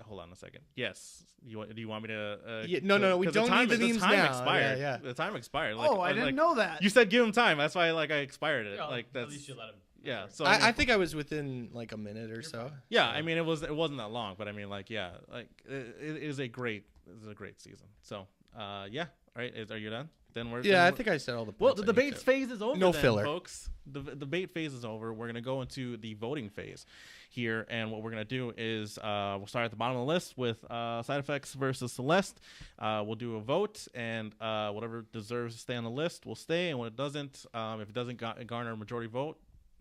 Hold on a second. Yes, do you want me to? Yeah, no, we 'cause don't need the the memes time now. expired. Yeah. The time expired. Oh, I was didn't know that. You said give him time. That's why I expired it. Yeah, Like that's at least you let him. yeah. So I think I was within like a minute or so. yeah. I mean, it wasn't that long, but I mean, like, yeah, like it is a great this is a great season. So, yeah. All right. Are you done? Then we're Yeah, I think I said all the points. Well, the I need debate to. phase is over. No then, filler. folks. The debate phase is over. We're gonna go into the voting phase here, and what we're gonna do is we'll start at the bottom of the list with Side Effects versus Celeste. We'll do a vote, and whatever deserves to stay on the list will stay, and when it doesn't, if it doesn't garner a majority vote,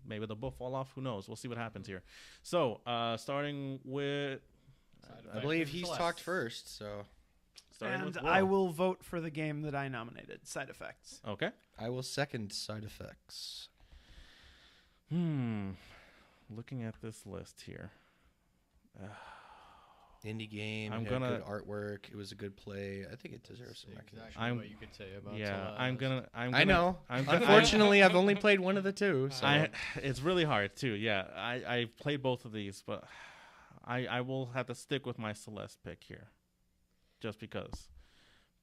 maybe they'll both fall off. Who knows? We'll see what happens here. So, starting with, I believe he's talked first, so starting with And Will. I will vote for the game that I nominated, Side Effects. Okay. I will second Side Effects. Looking at this list here. Indie game. I'm Had gonna- good artwork. It was a good play. I think it deserves some recognition. Exactly what you could say about Yeah, Celeste. I'm gonna. I know. I'm Unfortunately, I've only played one of the two. So. it's really hard too. Yeah, I played both of these, but I will have to stick with my Celeste pick here, just because.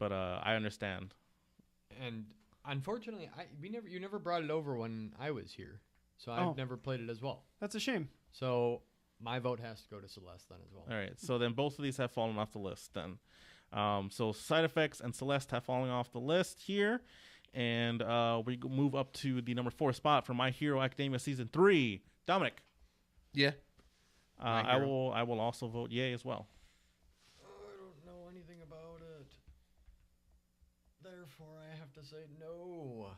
But I understand. And unfortunately, you never brought it over when I was here, so Oh. I've never played it as well. That's a shame. So my vote has to go to Celeste then as well. All right, so then both of these have fallen off the list. Then, so Side Effects and Celeste have fallen off the list here, and we move up to the number 4 spot for My Hero Academia Season 3. Dominic, Yeah. I will also vote yay as well. I don't know anything about it. Therefore, I have to say no.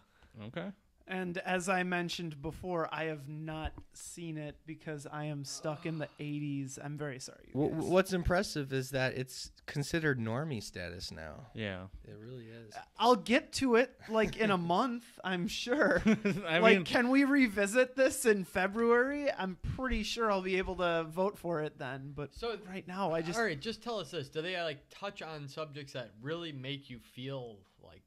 Okay. And as I mentioned before, I have not seen it because I am stuck in the 80s. I'm very sorry. You guys. What's impressive is that it's considered normie status now. Yeah. It really is. I'll get to it like in a month, I'm sure. I like, mean, can we revisit this in February? I'm pretty sure I'll be able to vote for it then. But So right now, I just all right, just tell us this: do they like touch on subjects that really make you feel like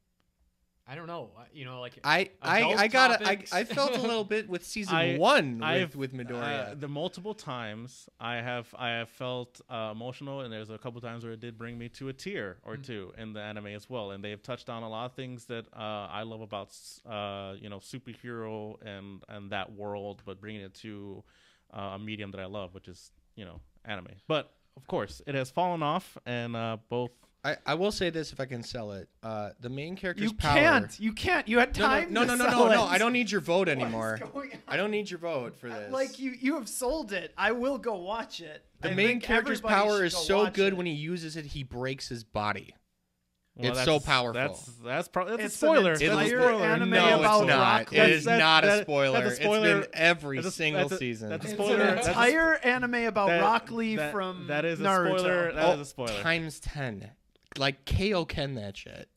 I don't know, like I adult got topics? I felt a little bit with season I- 1 I've with Midoriya. the multiple times I have felt emotional, and there's a couple times where it did bring me to a tear or two in the anime as well. And they've touched on a lot of things that I love about superhero and that world, but bringing it to a medium that I love, which is anime. But of course, it has fallen off, and both. I will say this if I can sell it. The main character's you power. can't. You can't. You had time. No. to sell it. I don't need your vote What is anymore. going on? I don't need your vote for this. Like you have sold it. I will go watch it. the I main think character's everybody power should is go so watch good it. when he uses it, he breaks his body. Well, It's so powerful. That's a It's spoiler. an That's a entire spoiler. anime No, about it's not. Rock It is Lee. not a That's spoiler. a spoiler. It's been every That's a- single that's a- season. that's a It's spoiler. an That's a- entire anime about Rock Lee that- from that is a Naruto. spoiler. That is a spoiler. Times 10. Like KO Ken that shit.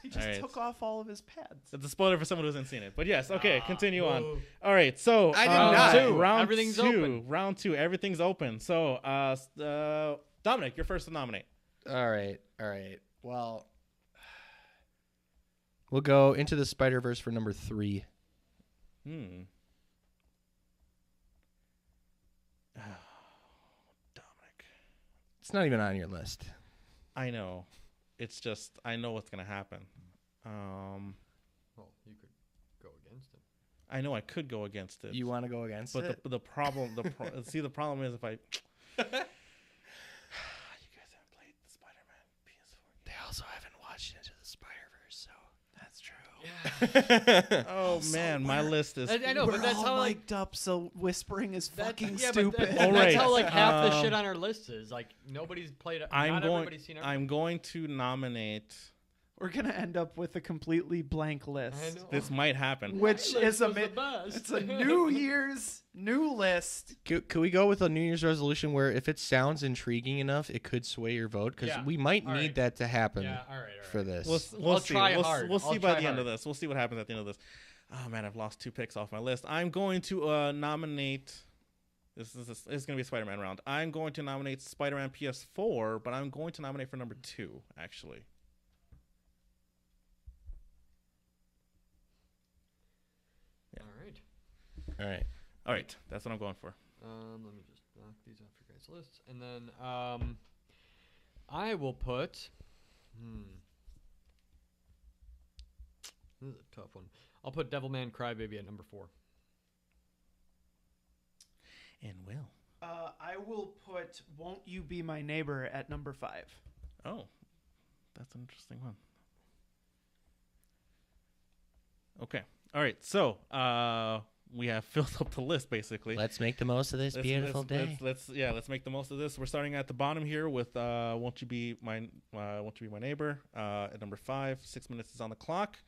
He just Alright. took off all of his pads. That's a spoiler for someone who hasn't seen it. But yes, okay, continue on. Whoa. All right, so I did not. round Everything's two. open. Round 2, everything's open. So, Dominic, you're first to nominate. All right. Well, we'll go into the Spider-Verse for number 3. Dominic. It's not even on your list. I know. It's just I know what's gonna happen. Well, you could go against it. I know I could go against it. You want to go against but it? the problem, see, the problem is if I. You guys haven't played the Spider-Man PS4. They also haven't watched Into the Spider-Verse, so That's true. Oh man, my list is. I know, We're but that's all how like mic'd up, so whispering is fucking yeah, stupid. But All that's right, how like half the um, shit on our list is. Like nobody's played it. I'm Not going. everybody's seen everything. I'm going to nominate. We're gonna end up with a completely blank list, I know. This might happen. which My is list was the best. it's a New Year's new list. Could we go with a New Year's resolution where if it sounds intriguing enough, it could sway your vote? Because Yeah. we might All need right. that to happen Yeah, all right. for this. We'll I'll see. try We'll, hard. we'll see I'll by try the end of hard. this. We'll see what happens at the end of this. Oh man, I've lost 2 picks off my list. I'm going to nominate. This is going to be a Spider-Man round. I'm going to nominate Spider-Man PS4, but I'm going to nominate for number 2 actually. All right. All right. All right, that's what I'm going for. Let me just knock these off your guys' lists, and then I will put. This is a tough one. I'll put Devilman Crybaby at number 4. And Will. I will put "Won't You Be My Neighbor" at number 5. Oh, That's an interesting one. Okay. All right. So we have filled up the list basically. Let's make the most of this beautiful day. Let's make the most of this. We're starting at the bottom here with Won't You Be My Neighbor at number 5. 6 minutes is on the clock.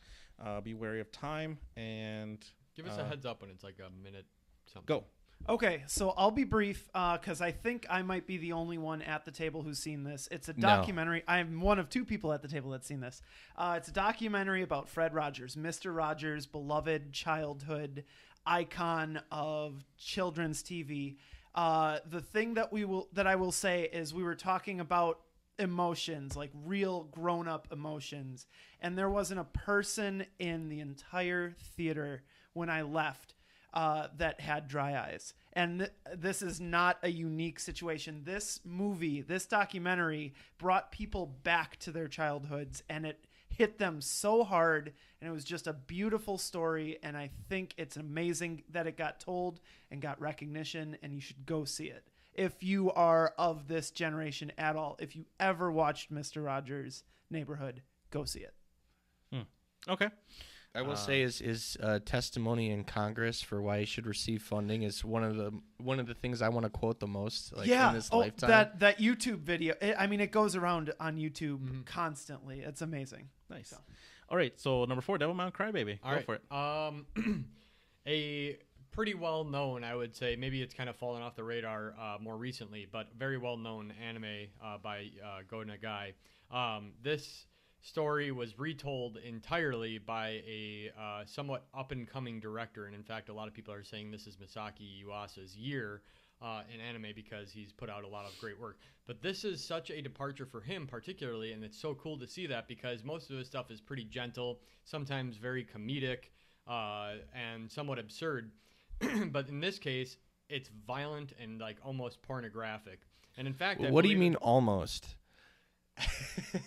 Be wary of time and Give us a heads up when it's like a minute something. go. Okay, so I'll be brief because I think I might be the only one at the table who's seen this. It's a No. documentary. I'm one of 2 people at the table that's seen this. It's a documentary about Fred Rogers, Mr. Rogers, beloved childhood icon of children's TV. The thing that I will say is we were talking about emotions, like real grown-up emotions, and there wasn't a person in the entire theater when I left that had dry eyes. And this is not a unique situation. This movie, this documentary brought people back to their childhoods, and it hit them so hard, and it was just a beautiful story, and I think it's amazing that it got told and got recognition, and you should go see it. If you are of this generation at all, if you ever watched Mr. Rogers' Neighborhood, go see it. Okay. I will say his testimony in Congress for why he should receive funding is one of the things I want to quote the most. Like, in this lifetime. that YouTube video. It goes around on YouTube constantly. It's amazing. Nice. So. All right. So number 4, Devil Mountain Crybaby. Go for it. A pretty well known, I would say. Maybe it's kind of fallen off the radar more recently, but very well known anime by Go Nagai. This story was retold entirely by a somewhat up-and-coming director, and in fact, a lot of people are saying this is Masaki Yuasa's year in anime because he's put out a lot of great work. But this is such a departure for him particularly, and it's so cool to see that because most of his stuff is pretty gentle, sometimes very comedic, and somewhat absurd. But in this case, it's violent and like almost pornographic. And in fact, what do you mean almost?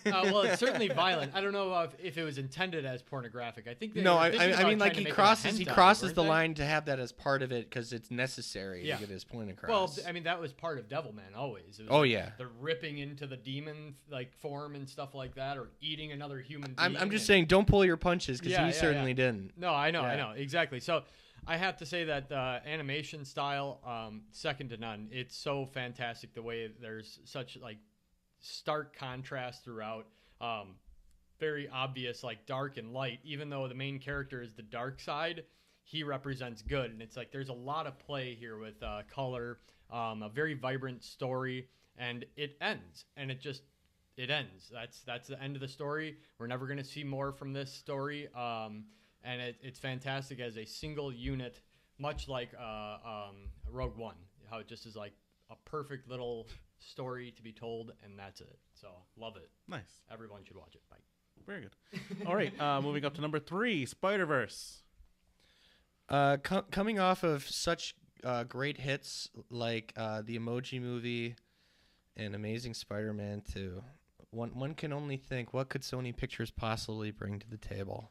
Well, it's certainly violent. I don't know if it was intended as pornographic. I think I mean, like he crosses the line to have that as part of it because it's necessary to get his point across. Well, I mean, that was part of Devilman always. It was the ripping into the demon like form and stuff like that, or eating another human being. I'm just saying, don't pull your punches because he certainly didn't. No, I know exactly. So I have to say that the animation style, second to none. It's so fantastic the way there's such like stark contrast throughout, very obvious like dark and light. Even though the main character is the dark side, he represents good, and it's like there's a lot of play here with color, a very vibrant story, and it ends, and it ends. That's the end of the story. We're never going to see more from this story, and it's fantastic as a single unit, much like Rogue One, how it just is like a perfect little story to be told, and that's it. So love it. Nice. Everyone should watch it. Bye. Very good. All right, moving up to number 3, Spider-Verse. Coming off of such great hits like the Emoji Movie and Amazing Spider-Man 2, one can only think, what could Sony Pictures possibly bring to the table?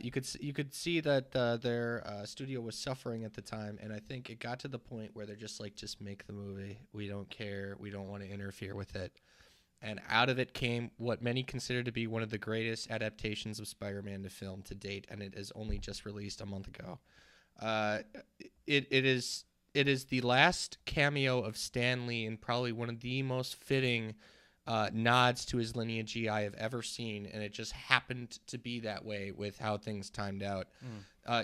You could see that their studio was suffering at the time, and I think it got to the point where they're just like, just make the movie. We don't care. We don't want to interfere with it. And out of it came what many consider to be one of the greatest adaptations of Spider-Man to film to date, and it is only just released a month ago. It is the last cameo of Stan Lee, and probably one of the most fitting nods to his lineage I have ever seen, and it just happened to be that way with how things timed out.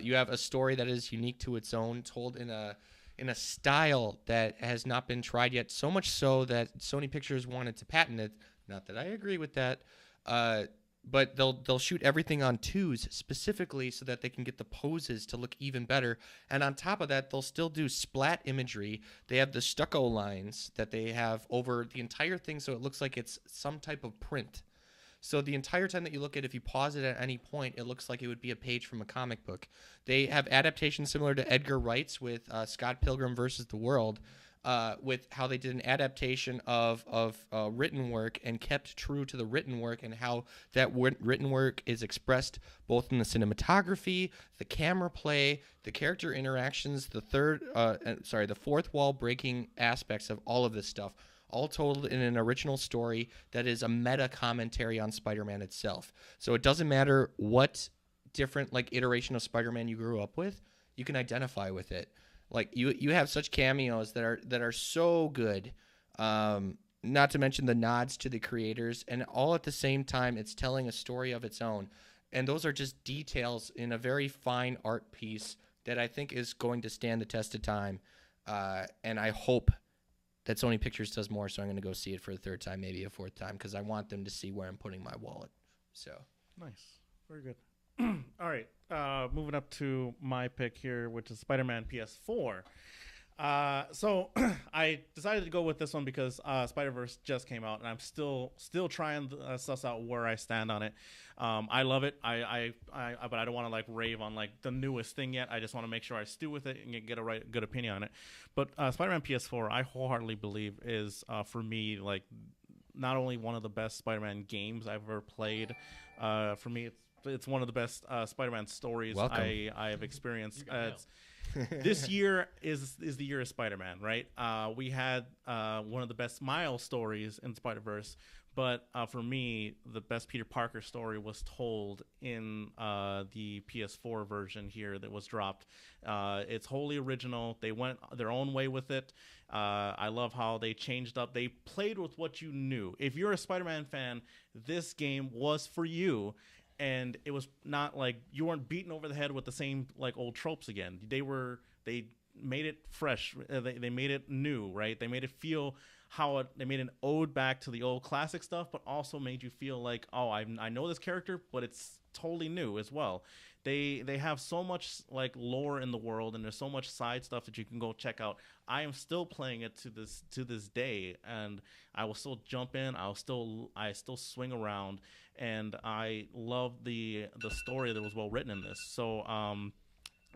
You have a story that is unique to its own, told in a style that has not been tried yet, so much so that Sony Pictures wanted to patent it. Not that I agree with that, but they'll shoot everything on 2s specifically so that they can get the poses to look even better. And on top of that, they'll still do splat imagery. They have the stucco lines that they have over the entire thing, so it looks like it's some type of print. So the entire time that you look at it, if you pause it at any point, it looks like it would be a page from a comic book. They have adaptations similar to Edgar Wright's with Scott Pilgrim versus the World, with how they did an adaptation of written work and kept true to the written work, and how that written work is expressed both in the cinematography, the camera play, the character interactions, the fourth wall breaking aspects of all of this stuff. all told in an original story that is a meta commentary on Spider-Man itself. So it doesn't matter what different like iteration of Spider-Man you grew up with, you can identify with it. Like you have such cameos that are so good. Not to mention the nods to the creators, and all at the same time, it's telling a story of its own. And those are just details in a very fine art piece that I think is going to stand the test of time. And I hope that Sony Pictures does more, so I'm going to go see it for a third time, maybe a fourth time, because I want them to see where I'm putting my wallet. So Nice. Very good. All right. Moving up to my pick here, which is Spider-Man PS4. So I decided to go with this one because Spider-Verse just came out, and I'm still trying to suss out where I stand on it. I love it. But I don't want to like rave on like the newest thing yet. I just want to make sure I stew with it and get a good opinion on it. But Spider-Man PS4, I wholeheartedly believe is for me like not only one of the best Spider-Man games I've ever played. For me, it's one of the best Spider-Man stories I have experienced. This year is the year of Spider-Man, right? We had one of the best Miles stories in Spider-Verse, but for me, the best Peter Parker story was told in the PS4 version here that was dropped. It's wholly original. They went their own way with it. I love how they changed up. They played with what you knew. If you're a Spider-Man fan, this game was for you. And it was not like you weren't beaten over the head with the same like old tropes again. They made it fresh. They made it new, right? They made it feel they made an ode back to the old classic stuff, but also made you feel like, oh, I know this character, but it's totally new as well. They have so much like lore in the world, and there's so much side stuff that you can go check out. I am still playing it to this day, and I will still jump in. I still swing around, and I love the story that was well written in this. So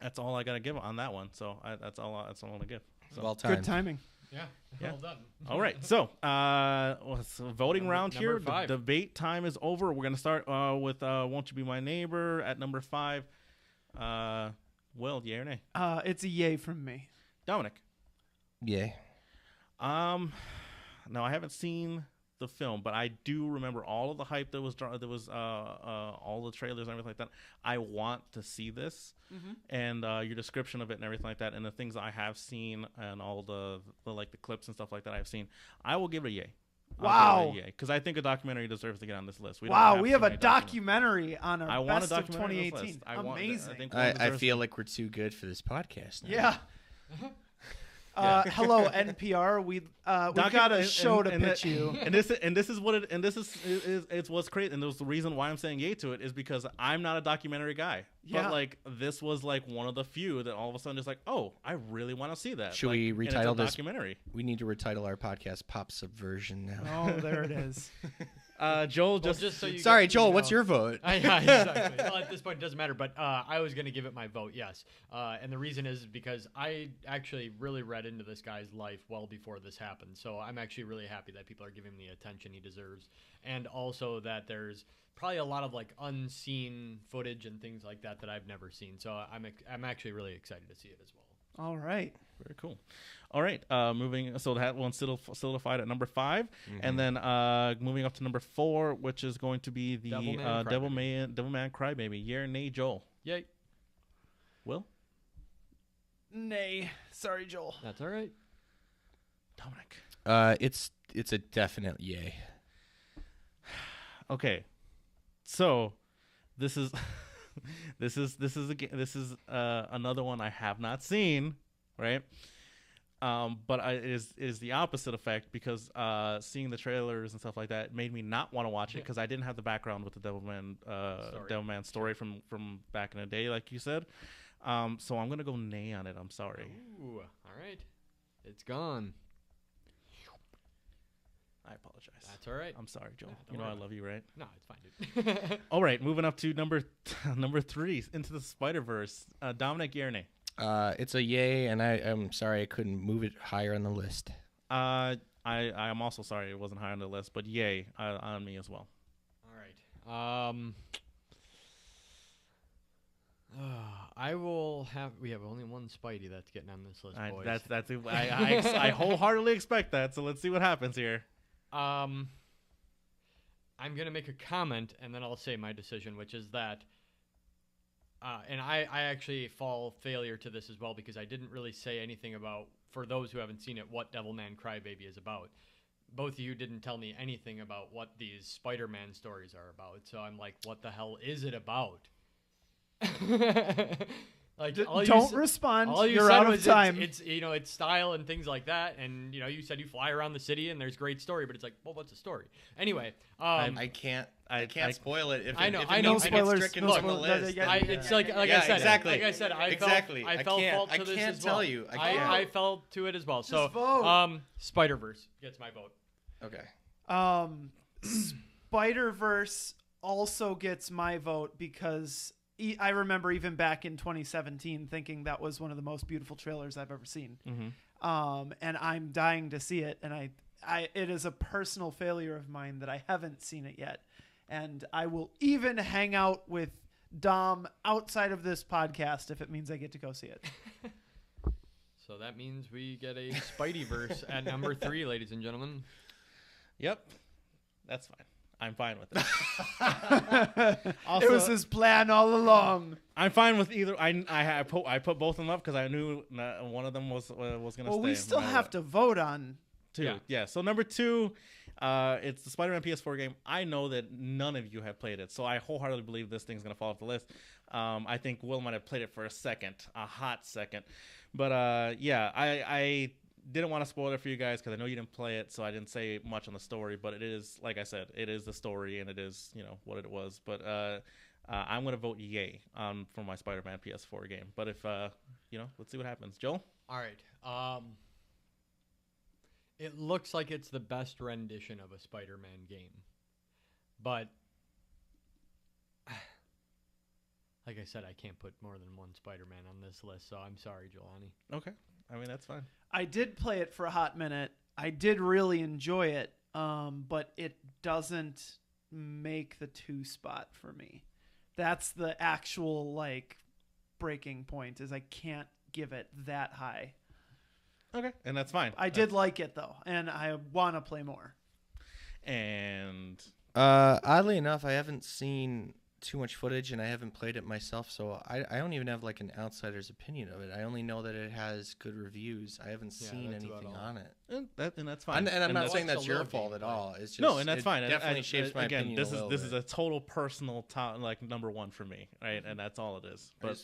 that's all I gotta give on that one. So that's all I'm gonna give. So. well timed. Good timing. Yeah. Well done. All right, so voting round here. Number 5. The debate time is over. We're gonna start with "Won't You Be My Neighbor" at number 5. Will, yay or nay? It's a yay from me. Dominic. Yay. No, I haven't seen the film, but I do remember all of the hype that was all the trailers and everything like that. I want to see this, and your description of it and everything like that, and the things I have seen and all the like the clips and stuff like that I've seen. I will give it a yay. Wow. Because I think a documentary deserves to get on this list. We have a documentary on our best of 2018. Amazing. I feel like we're too good for this podcast now. Yeah. Hello NPR. We got a show to pitch you. And this is what it. And this is what's great. And the reason why I'm saying yay to it is because I'm not a documentary guy. Yeah. But like this was like one of the few that all of a sudden just like, oh, I really want to see that. Should like, we retitle this documentary? We need to retitle our podcast "Pop Subversion" now. Oh, there it is. Joel, Just so you Sorry, get, Joel. you know, what's your vote? Yeah, exactly. Well, at this point, it doesn't matter. But I was going to give it my vote, yes. And the reason is because I actually really read into this guy's life well before this happened. So I'm actually really happy that people are giving him the attention he deserves. And also that there's probably a lot of like unseen footage and things like that that I've never seen. So I'm actually really excited to see it as well. All right. Very cool. All right, moving. So that one solidified at number 5, and then moving up to number 4, which is going to be the Devilman Crybaby. Yay or nay, Joel? Yay. Will? Nay. Sorry, Joel. That's all right. Dominic. It's a definite yay. Okay, so this is another one I have not seen, right? But it is the opposite effect because seeing the trailers and stuff like that made me not want to watch it because I didn't have the background with the Devilman story from back in the day, like you said. So I'm gonna go nay on it. I'm sorry. Ooh, all right, it's gone. I apologize. That's all right. I'm sorry, Joel. Yeah, you know I love you, right? No, it's fine, dude. All right, moving up to number 3, Into the Spider-Verse. Dominic, yay or nay? It's a yay, and I'm sorry I couldn't move it higher on the list. I am also sorry it wasn't high on the list, but yay on me as well. All right. I will have. We have only one Spidey that's getting on this list, boys. I wholeheartedly expect that. So let's see what happens here. I'm gonna make a comment and then I'll say my decision, which is that. And I actually fall failure to this as well because I didn't really say anything about, for those who haven't seen it, what Devilman Crybaby is about. Both of you didn't tell me anything about what these Spider-Man stories are about, so I'm like, what the hell is it about? Like, don't respond. All you You're said out of was time. It's it's style and things like that, and you said you fly around the city and there's great story, but it's like, well, what's the story? Anyway, I can't spoil it. I know. Spoilers. Stricken No from the spoilers. list. It's like I Yeah, said. exactly. Like I said, I Exactly. felt I fault to can't this as tell well. you. I fell to it as well. So, vote. Spider-Verse gets my vote. Okay. Spider-Verse also gets my vote because I remember even back in 2017 thinking that was one of the most beautiful trailers I've ever seen. Mm-hmm. And I'm dying to see it. And it is a personal failure of mine that I haven't seen it yet. And I will even hang out with Dom outside of this podcast if it means I get to go see it. So that means we get a Spideyverse at number 3, ladies and gentlemen. Yep, that's fine. I'm fine with it. Also, it was his plan all along. I'm fine with either. I put both of them up because I knew one of them was gonna stay. Well, we still have to vote on 2. Yeah. So number 2, it's the Spider-Man PS4 game. I know that none of you have played it, so I wholeheartedly believe this thing's gonna fall off the list. I think Will might have played it for a hot second, but I didn't want to spoil it for you guys because I know you didn't play it, so I didn't say much on the story. But it is, like I said, it is the story, and it is what it was. But I'm gonna vote yay for my Spider-Man PS4 game. But if let's see what happens. Joel. All right. It looks like it's the best rendition of a Spider-Man game, but like I said, I can't put more than one Spider-Man on this list, so I'm sorry, Jelani. Okay. I mean, that's fine. I did play it for a hot minute. I did really enjoy it, but it doesn't make the 2 spot for me. That's the actual breaking point. Is I can't give it that high. Okay, and that's fine. I did like it though, and I want to play more. And oddly enough, I haven't seen too much footage and I haven't played it myself, so I don't even have an outsider's opinion of it. I only know that it has good reviews. I haven't seen anything on it, and that's fine. And I'm not that's saying that's your gameplay. fault at all. It's just, no, and that's fine. It definitely shapes my again, opinion. This is a total personal number 1 for me, right? And that's all it is. But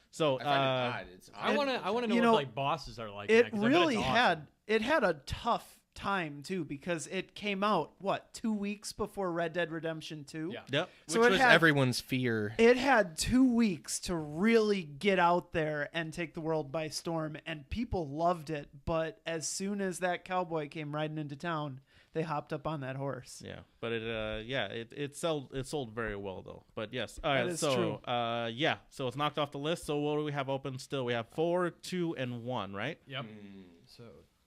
so I find it odd. It's I want to know what bosses are like. It in that, 'cause I bet really it's awesome. had a tough time too because it came out 2 weeks before Red Dead Redemption 2. Yeah. Yep. So which was everyone's fear. It had 2 weeks to really get out there and take the world by storm, and people loved it. But as soon as that cowboy came riding into town, they hopped up on that horse. Yeah, but it sold very well though. But yes, all right. That is so true. so it's knocked off the list. So what do we have open still? We have 4, 2, and 1, right? Yep. So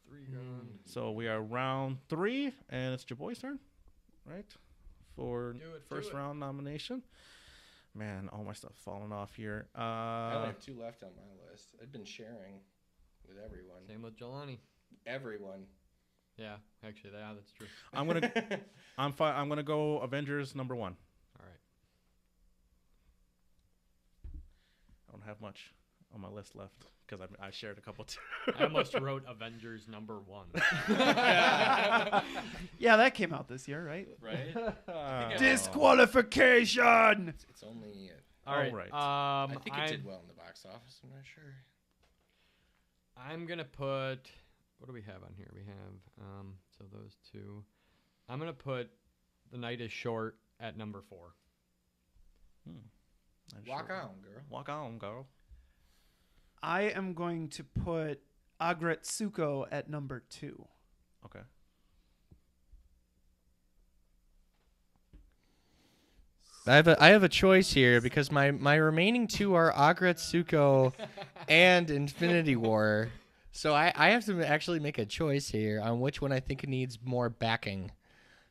3 gone. So we are round 3, and it's your boy's turn, right? For first round nomination. Man, all my stuff's falling off here. I only have 2 left on my list. I've been sharing with everyone. Same with Jelani. Everyone. Yeah, actually, that's true. I'm gonna go Avengers number 1. All right. I don't have much on my list left because I shared a couple too. I almost wrote Avengers number 1. Yeah, that came out this year, right? Right? Disqualification. It's only. All right. Right. I think it did well in the box office. I'm not sure. I'm gonna put. What do we have on here? We have so those 2. I'm gonna put The Night Is Short at number 4. Walk on, girl. Walk on, girl. I am going to put Agretsuko at number 2. Okay. I have a choice here because my remaining 2 are Agretsuko and Infinity War. So I have to actually make a choice here on which one I think needs more backing.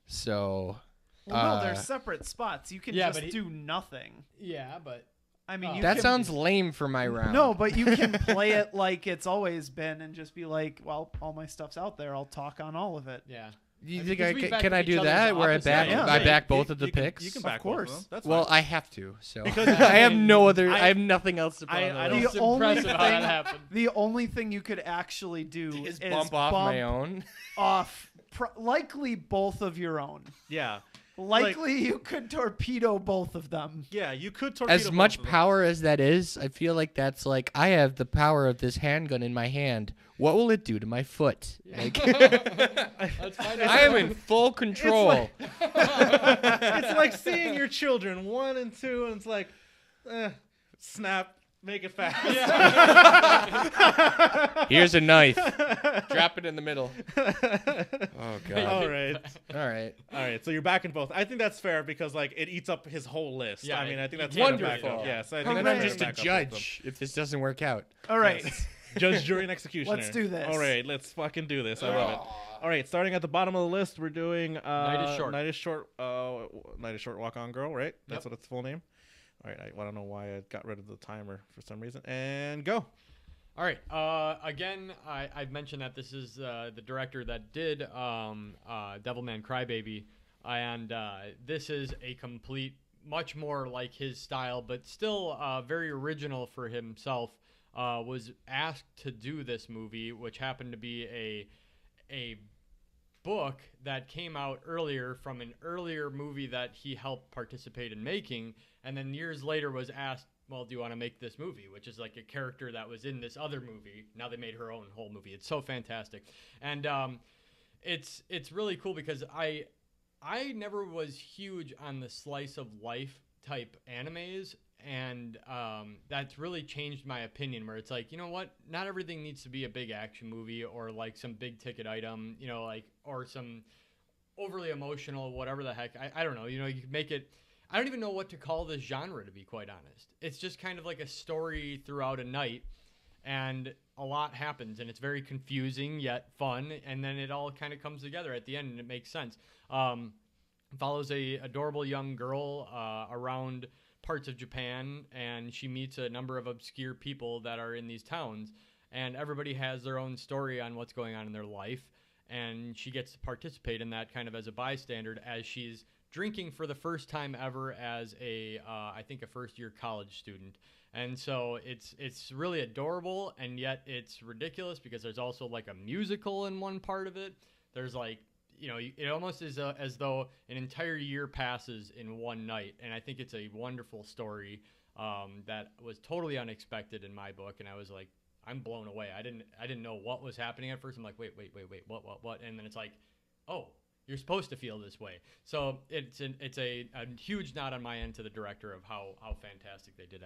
So Well, no, they're separate spots. You can Yeah, just but do nothing. Yeah, but I mean, you That can, sounds lame for my round. No, but you can play it like it's always been and just be like, well, all my stuff's out there. I'll talk on all of it. Yeah. You I mean, think because we back can I each do other's that where I opposite. back Yeah. I back both You- of the you can- picks? You can back Of both of course. them. That's Well, fine. I have to. So Because I have no other. I- I have nothing else to put on the I list. don't- It's The only impressive how that thing- happened. The only thing you could actually do Is is bump off my own. off likely both of your own. yeah. Likely you could torpedo both of them. Yeah, you could torpedo As both much of them. power as that is, I feel like that's like I have the power of this handgun in my hand. What will it do to my foot? Like, Let's find out. I am in full control. It's like seeing your children 1 and 2, and it's like, snap, make it fast. Here's a knife. Drop it in the middle. Oh god. All right. All right. All right, so you're backing both. I think that's fair because like it eats up his whole list. Yeah, I mean, I think that's it's fair to back wonderful. up. Yes, I think All that's right. I'm fair just to a back up both of them. judge if this doesn't work out. All right. Judge, jury, and executioner. Let's do this. All right, let's fucking do this. I love it. All right, starting at the bottom of the list, we're doing Night is Short. Night is Short. Night is Short. Walk On Girl. Right. That's Yep. what its full name. All right. I don't know why I got rid of the timer for some reason. And go. All right. Again, I've mentioned that this is the director that did Devilman Crybaby, and this is a complete, much more like his style, but still very original for himself. Was asked to do this movie, which happened to be a book that came out earlier from an earlier movie that he helped participate in making, and then years later was asked, well, do you want to make this movie? Which is like a character that was in this other movie. Now they made her own whole movie. It's so fantastic. And it's really cool because I never was huge on the slice of life type animes, and that's really changed my opinion, where it's like, you know what, not everything needs to be a big action movie or like some big ticket item, you know, like, or some overly emotional, whatever the heck. I don't know, you know, you can make it, I don't even know what to call this genre, to be quite honest. It's just kind of like a story throughout a night, and a lot happens, and it's very confusing yet fun, and then it all kind of comes together at the end, and it makes sense. Follows a adorable young girl around parts of Japan, and she meets a number of obscure people that are in these towns, and everybody has their own story on what's going on in their life, and she gets to participate in that kind of as a bystander as she's drinking for the first time ever as I think a first-year college student. And so it's really adorable, and yet it's ridiculous because there's also like a musical in one part of it. There's like, you know, it almost is as though an entire year passes in one night, and I think it's a wonderful story that was totally unexpected in my book, and I was like, I'm blown away. I didn't know what was happening at first. I'm like, wait, what? And then it's like, oh, you're supposed to feel this way. So it's a huge nod on my end to the director of how fantastic they did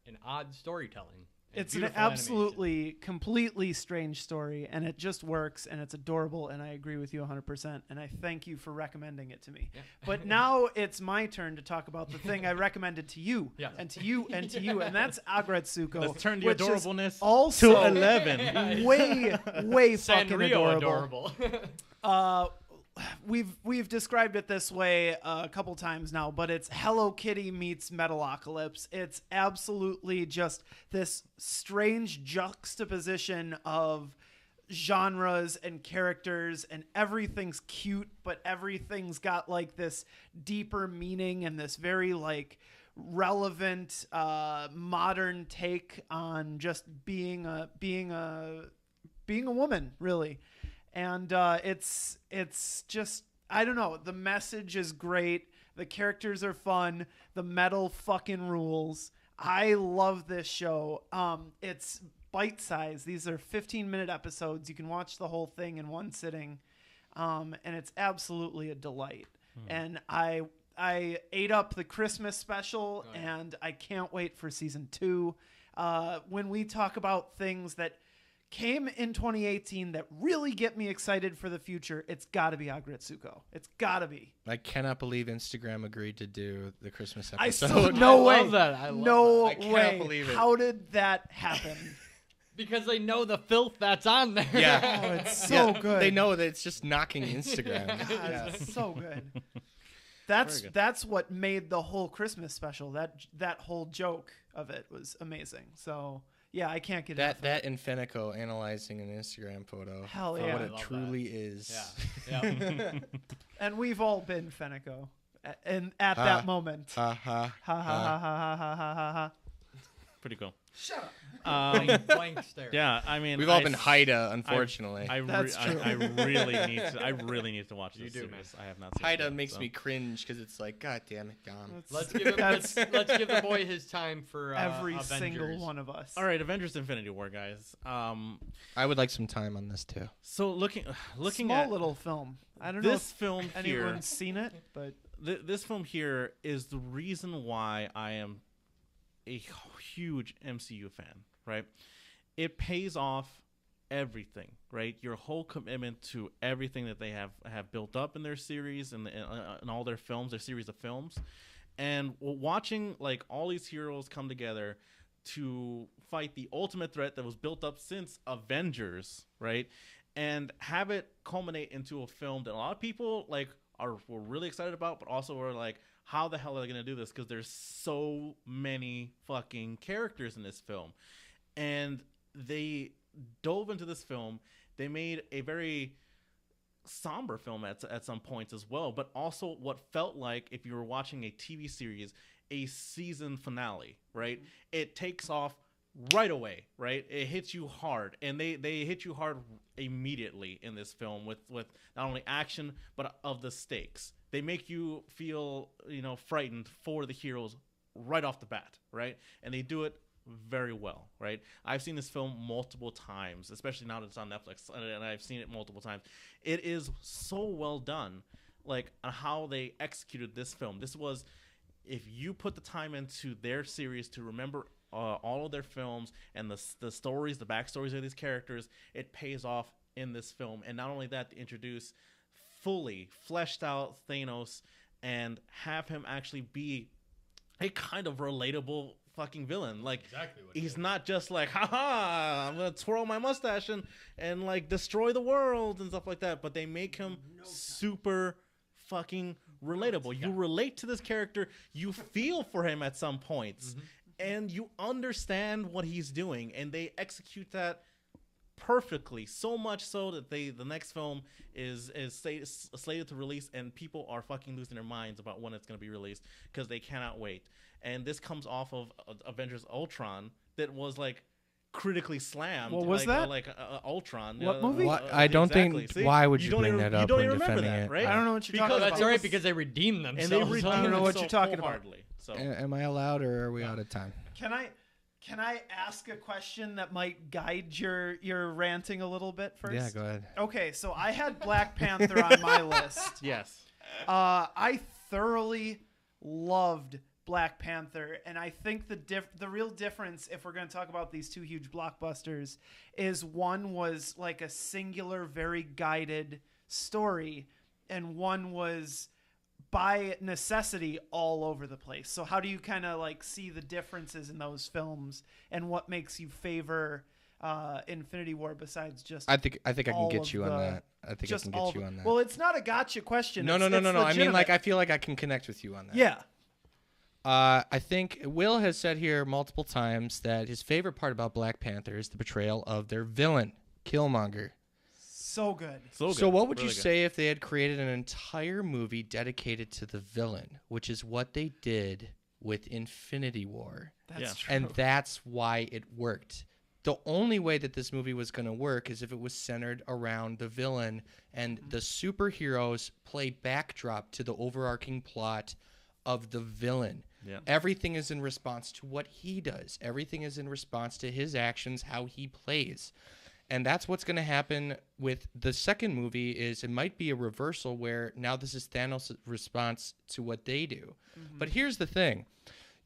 an odd storytelling. It's an beautiful animation. absolutely, completely strange story, and it just works, and it's adorable, and I agree with you 100%, and I thank you for recommending it to me. Yeah. But now it's my turn to talk about the thing I recommended to you, Yes. and to you, and to you, and that's Agretsuko. Let's turn the which is adorableness also to 11. way fucking Sanrio adorable. We've described it this way a couple times now, but it's Hello Kitty meets Metalocalypse. It's absolutely just this strange juxtaposition of genres and characters, and everything's cute, but everything's got like this deeper meaning and this very like relevant modern take on just being a woman, really. And it's just, I don't know, the message is great, the characters are fun, the metal fucking rules. I love this show. It's bite size. These are 15-minute episodes. You can watch the whole thing in one sitting, and it's absolutely a delight. And I ate up the Christmas special, and I can't wait for season 2. When we talk about things that came in 2018 that really get me excited for the future, it's got to be Agretsuko. It's got to be. I cannot believe Instagram agreed to do the Christmas I episode. still, no I way. love that. I love no that. I cannot way. believe it. How did that happen? Because they know the filth that's on there. Yeah. Oh, it's so Yeah, good. They know that it's just knocking Instagram. God, Yeah. it's so good. That's what made the whole Christmas special. That whole joke of it was amazing. So yeah, I can't get that and Fenico analyzing an Instagram photo. Hell for yeah. what I it love truly that. is. Yeah. And we've all been Fenico, and at that moment. Ha ha Ha ha ha ha ha ha ha ha ha. Pretty cool. Shut up. Blank stare. Yeah, I mean, We've all been Haida, unfortunately. That's true. I really need to watch this do, series. I have not seen Haida it, makes so. me cringe because it's like, God damn it, Dom. Let's give him. let's give the boy his time for Every Avengers. single one of us. All right, Avengers: Infinity War, guys. I would like some time on this too. So looking Small at little film. I don't know this if film here, anyone's seen it, but this film here is the reason why I am a huge MCU fan. Right, it pays off everything. Right, your whole commitment to everything that they have built up in their series and in all their films, their series of films, and watching like all these heroes come together to fight the ultimate threat that was built up since Avengers, right, and have it culminate into a film that a lot of people like were really excited about, but also were like, how the hell are they going to do this? Because there's so many fucking characters in this film. And they dove into this film. They made a very somber film at some points as well, but also what felt like, if you were watching a TV series, a season finale, right? It takes off right away, right? It hits you hard, and they hit you hard immediately in this film with not only action, but of the stakes. They make you feel, frightened for the heroes right off the bat, right? And they do it very well, right? I've seen this film multiple times, especially now that it's on Netflix, and I've seen it multiple times. It is so well done, like, on how they executed this film. This was, if you put the time into their series to remember all of their films and the stories, the backstories of these characters, it pays off in this film. And not only that, to introduce fully fleshed out Thanos and have him actually be a kind of relatable fucking villain. Like, Exactly what he's not just like, haha, I'm gonna twirl my mustache and like destroy the world and stuff like that, but they make him super fucking relatable. You relate to this character, you feel for him at some points, and you understand what he's doing, and they execute that perfectly, so much so that the next film is slated to release, and people are fucking losing their minds about when it's going to be released because they cannot wait. And this comes off of Avengers Ultron that was like critically slammed. What was that? Ultron. What movie? I don't exactly. think. See? Why would you don't bring even, that up you don't when even remember defending that, it? right? I don't know what you're Because talking That's about. all right, because they redeemed And themselves. they redeemed I don't know what you're themselves talking about. wholeheartedly. So Am I allowed, or are we out of time? Can I ask a question that might guide your ranting a little bit first? Yeah, go ahead. Okay, so I had Black Panther on my list. yes, I thoroughly loved Black Panther, and I think the real difference, if we're going to talk about these two huge blockbusters, is one was like a singular, very guided story, and one was by necessity all over the place. So how do you kind of like see the differences in those films, and what makes you favor Infinity War besides just I think I can all get of you on the- that. I think I just can all get you of- on that. Well, it's not a gotcha question. No. It's I mean, legitimate. like, I feel like I can connect with you on that. Yeah. I think Will has said here multiple times that his favorite part about Black Panther is the portrayal of their villain, Killmonger. So good. So what would Really you good. say if they had created an entire movie dedicated to the villain, which is what they did with Infinity War? That's Yeah. true. And that's why it worked. The only way that this movie was going to work is if it was centered around the villain and the superheroes play backdrop to the overarching plot of the villain. Yeah. Everything is in response to what he does. Everything is in response to his actions, how he plays. And that's what's going to happen with the second movie. Is it might be a reversal where now this is Thanos' response to what they do. But here's the thing.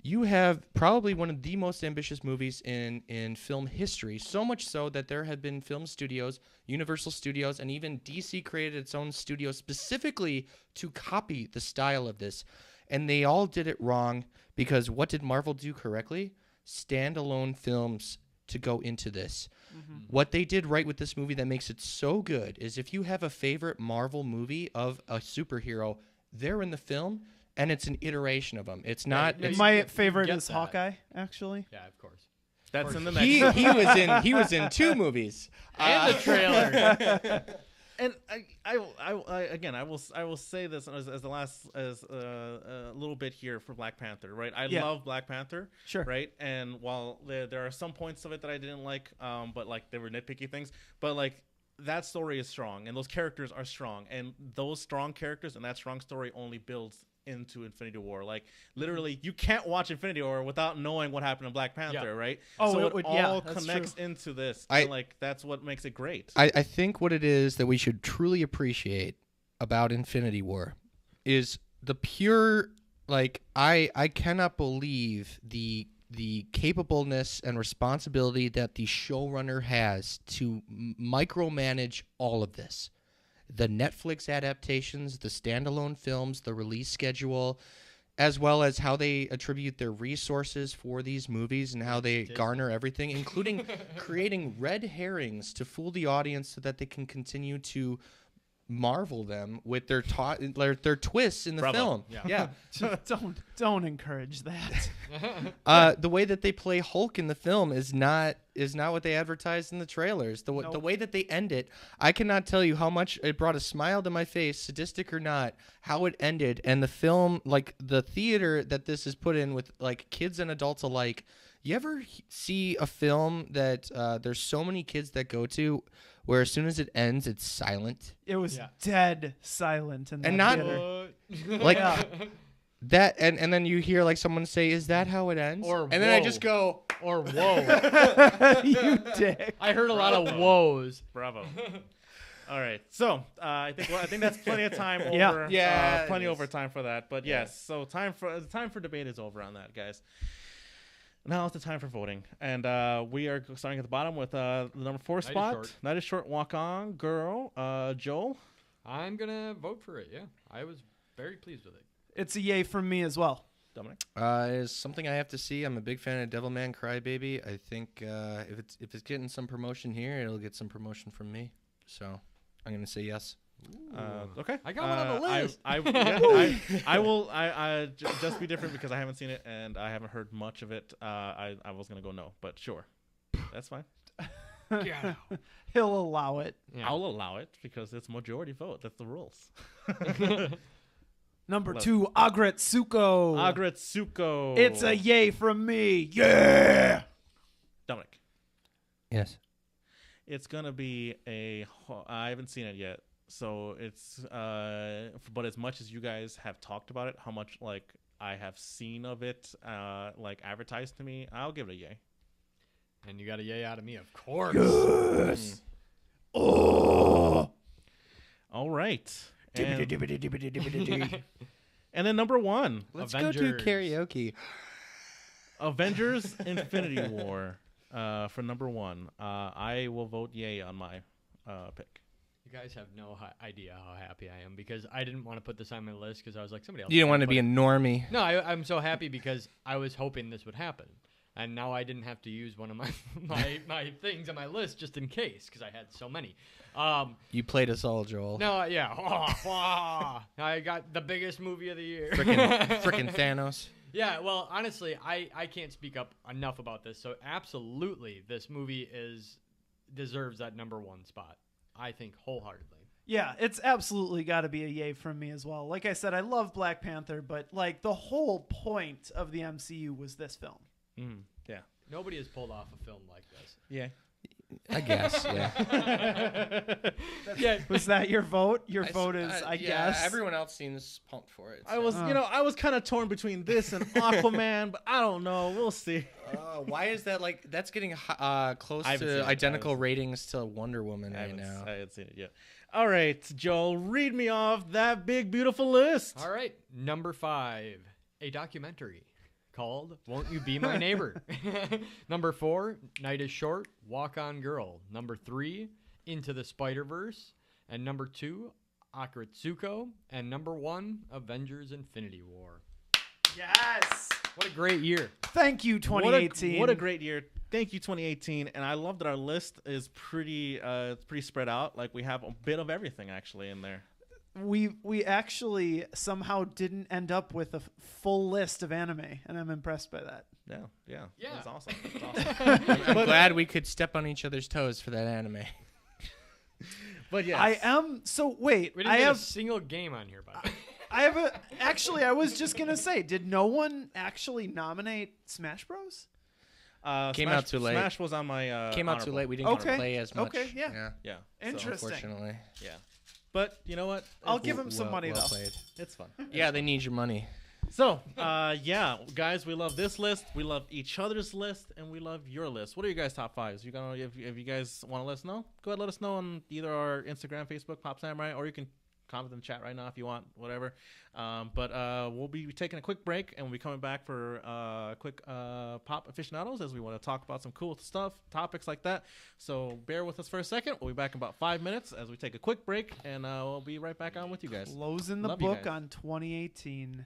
You have probably one of the most ambitious movies in film history, so much so that there have been film studios, Universal Studios, and even DC created its own studio specifically to copy the style of this. And they all did it wrong because what did Marvel do correctly? Standalone films to go into this. What they did right with this movie that makes it so good is if you have a favorite Marvel movie of a superhero, they're in the film, and it's an iteration of them. It's not. Yeah, it's, My you favorite get is that. Hawkeye, actually. Yeah, of course. That's in the next. he was in 2 movies. And the trailer. And I will say this as the last a little bit here for Black Panther, right? I love Black Panther, Sure. right? And while there are some points of it that I didn't like, but like they were nitpicky things, but like that story is strong and those characters are strong, and those strong characters and that strong story only builds into Infinity War. Like literally, you can't watch Infinity War without knowing what happened in Black Panther, right? Oh, so it it would- all yeah, that's connects true. into this. I- And like that's what makes it great. I think what it is that we should truly appreciate about Infinity War is the pure, like, I cannot believe the capableness and responsibility that the showrunner has to micromanage all of this. The Netflix adaptations, the standalone films, the release schedule, as well as how they attribute their resources for these movies and how they garner everything, including creating red herrings to fool the audience so that they can continue to marvel them with their twists in the Bravo. film. Yeah. Don't encourage that. The way that they play Hulk in the film is not what they advertised in the trailers. The way that they end it, I cannot tell you how much it brought a smile to my face, sadistic or not, how it ended. And the film, like the theater that this is put in with like kids and adults alike. You ever see a film that there's so many kids that go to where as soon as it ends, it's silent? It was Yeah. dead silent in that And not- theater. Like Yeah. that, and then you hear like someone say, "Is that how it ends?" Or, and then I "Whoa." just go, Or whoa. You dick. I heard a lot of whoas. Bravo. All right, so I think that's plenty of time over. Yeah. Yeah, plenty it is. overtime for that. But yes, so time for debate is over on that, guys. Now it's the time for voting, and we are starting at the bottom with the number 4 Night is spot. Short. Night is Short. Walk On Girl. Joel. I'm going to vote for it, yeah. I was very pleased with it. It's a yay from me as well. Dominic. is something I have to see. I'm a big fan of Devilman Crybaby. I think if it's getting some promotion here, it'll get some promotion from me. So I'm gonna say yes. Okay. I got one on the list. I will. Just be different because I haven't seen it and I haven't heard much of it. I was gonna go no, but sure, that's fine. Yeah. He'll allow it. Yeah. I'll allow it because it's majority vote. That's the rules. Number Love 2, Agretsuko. Agretsuko. It's a yay from me. Yeah. Dominic. Yes. It's gonna be I haven't seen it yet, so it's but as much as you guys have talked about it, how much like I have seen of it, like advertised to me, I'll give it a yay. And you got a yay out of me, of course. Yes. Oh. All right. And then number 1, Let's Avengers. go do karaoke. Avengers: Infinity War. For number 1, I will vote yay on my pick. You guys have no idea how happy I am because I didn't want to put this on my list because I was like, somebody else. You didn't can want to put be it. a normie. No, I'm so happy because I was hoping this would happen. And now I didn't have to use one of my my things on my list just in case because I had so many. You played us all, Joel. No, yeah. I got the biggest movie of the year. Frickin' Thanos. Yeah, well, honestly, I can't speak up enough about this. So absolutely, this movie deserves that number 1 spot. I think wholeheartedly. Yeah, it's absolutely got to be a yay from me as well. Like I said, I love Black Panther, but like the whole point of the MCU was this film. Yeah. Nobody has pulled off a film like this. Yeah. I guess. Yeah. Yeah. Was that your vote? Your vote is, I yeah, guess. everyone else seems pumped for it. I was, I was kind of torn between this and Aquaman, but I don't know. We'll see. Why is that like? That's getting close I haven't seen to it. identical ratings to Wonder Woman right now. I haven't seen it yet. All right, Joel, read me off that big, beautiful list. All right. Number 5, a documentary called Won't You Be My Neighbor? Number 4, Night is Short, Walk On Girl. Number 3, Into the Spider-Verse. And number 2, Akatsuko. And number 1, Avengers Infinity War. Yes. What a great year. Thank you, 2018. What a great year. Thank you, 2018. And I love that our list is pretty spread out. Like we have a bit of everything actually in there. we actually somehow didn't end up with a full list of anime, and I'm impressed by that. Yeah. Yeah. That's awesome. That's awesome. I'm glad we could step on each other's toes for that anime. But yeah, I am. So wait, We didn't I get have. a single game on here, by the way. I have a. Actually, I was just gonna say, did no one actually nominate Smash Bros? Came out too late. Smash was on my Came out too honorable. late. We didn't get to Okay. play as much. Okay, yeah. Yeah. Interesting. Unfortunately. Yeah. But you know what? I'll give him some money well though. played. It's fun. Yeah, they need your money. So, yeah, guys, we love this list. We love each other's list, and we love your list. What are your guys' top fives? You gonna if you guys want to let us know, go ahead, let us know on either our Instagram, Facebook, Pop Samurai, or you can comment in the chat right now if you want, whatever. But we'll be taking a quick break, and we'll be coming back for a quick Pop Aficionados as we want to talk about some cool stuff, topics like that. So bear with us for a second. We'll be back in about 5 minutes as we take a quick break, and we'll be right back on with you guys. Closing the Love you book guys. on 2018.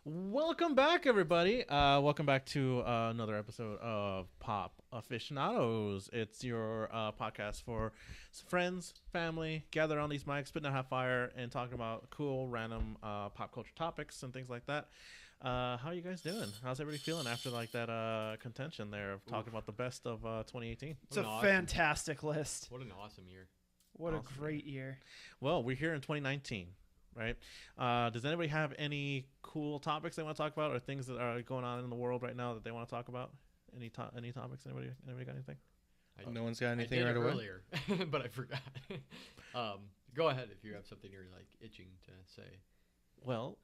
Welcome back, everybody. Welcome back to another episode of Pop Aficionados. It's your podcast for friends, family, gather on these mics, spitting out hot fire, and talking about cool, random pop culture topics and things like that. How are you guys doing? How's everybody feeling after like that contention there of talking about the best of 2018? It's a fantastic list. What an awesome year. What a great year. Well, we're here in 2019. Right? Does anybody have any cool topics they want to talk about, or things that are going on in the world right now that they want to talk about? Any topics? Anybody got anything? No one's got anything I did right away. Earlier, but I forgot. Go ahead if you have something you're like itching to say. Well,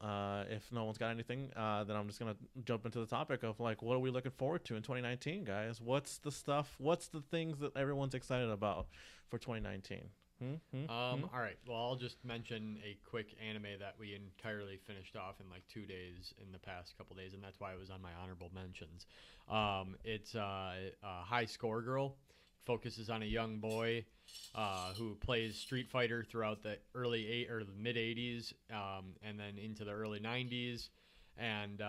if no one's got anything, then I'm just gonna jump into the topic of like, what are we looking forward to in 2019, guys? What's the stuff? What's the things that everyone's excited about for 2019? All right. Well, I'll just mention a quick anime that we entirely finished off in like 2 days in the past couple days, and that's why it was on my honorable mentions. It's High Score Girl. Focuses on a young boy who plays Street Fighter throughout the mid 80s and then into the early 90s, and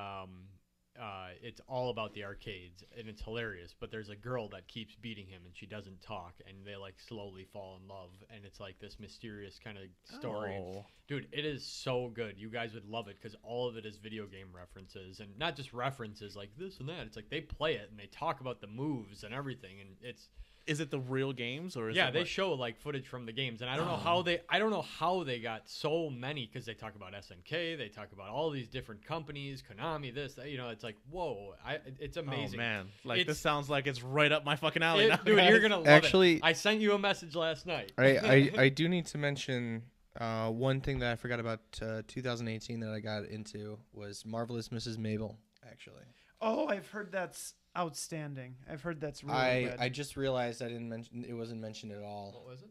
it's all about the arcades, and it's hilarious. But there's a girl that keeps beating him, and she doesn't talk, and they like slowly fall in love, and it's like this mysterious kind of story. Oh. Dude, it is so good. You guys would love it because all of it is video game references, and not just references like this and that. It's like they play it and they talk about the moves and everything, and it's. Is it the real games, or is yeah, it they show like footage from the games, and I don't know how they got so many, because they talk about SNK, they talk about all these different companies, Konami, this, that, it's like whoa, it's amazing. Oh man, like this sounds like it's right up my fucking alley. Dude, you're gonna love it. I sent you a message last night. I do need to mention one thing that I forgot about 2018 that I got into was Marvelous Mrs. Mabel. Actually. Oh, I've heard that's outstanding. I've heard that's really good. I just realized I didn't mention it. Wasn't mentioned at all. What was it?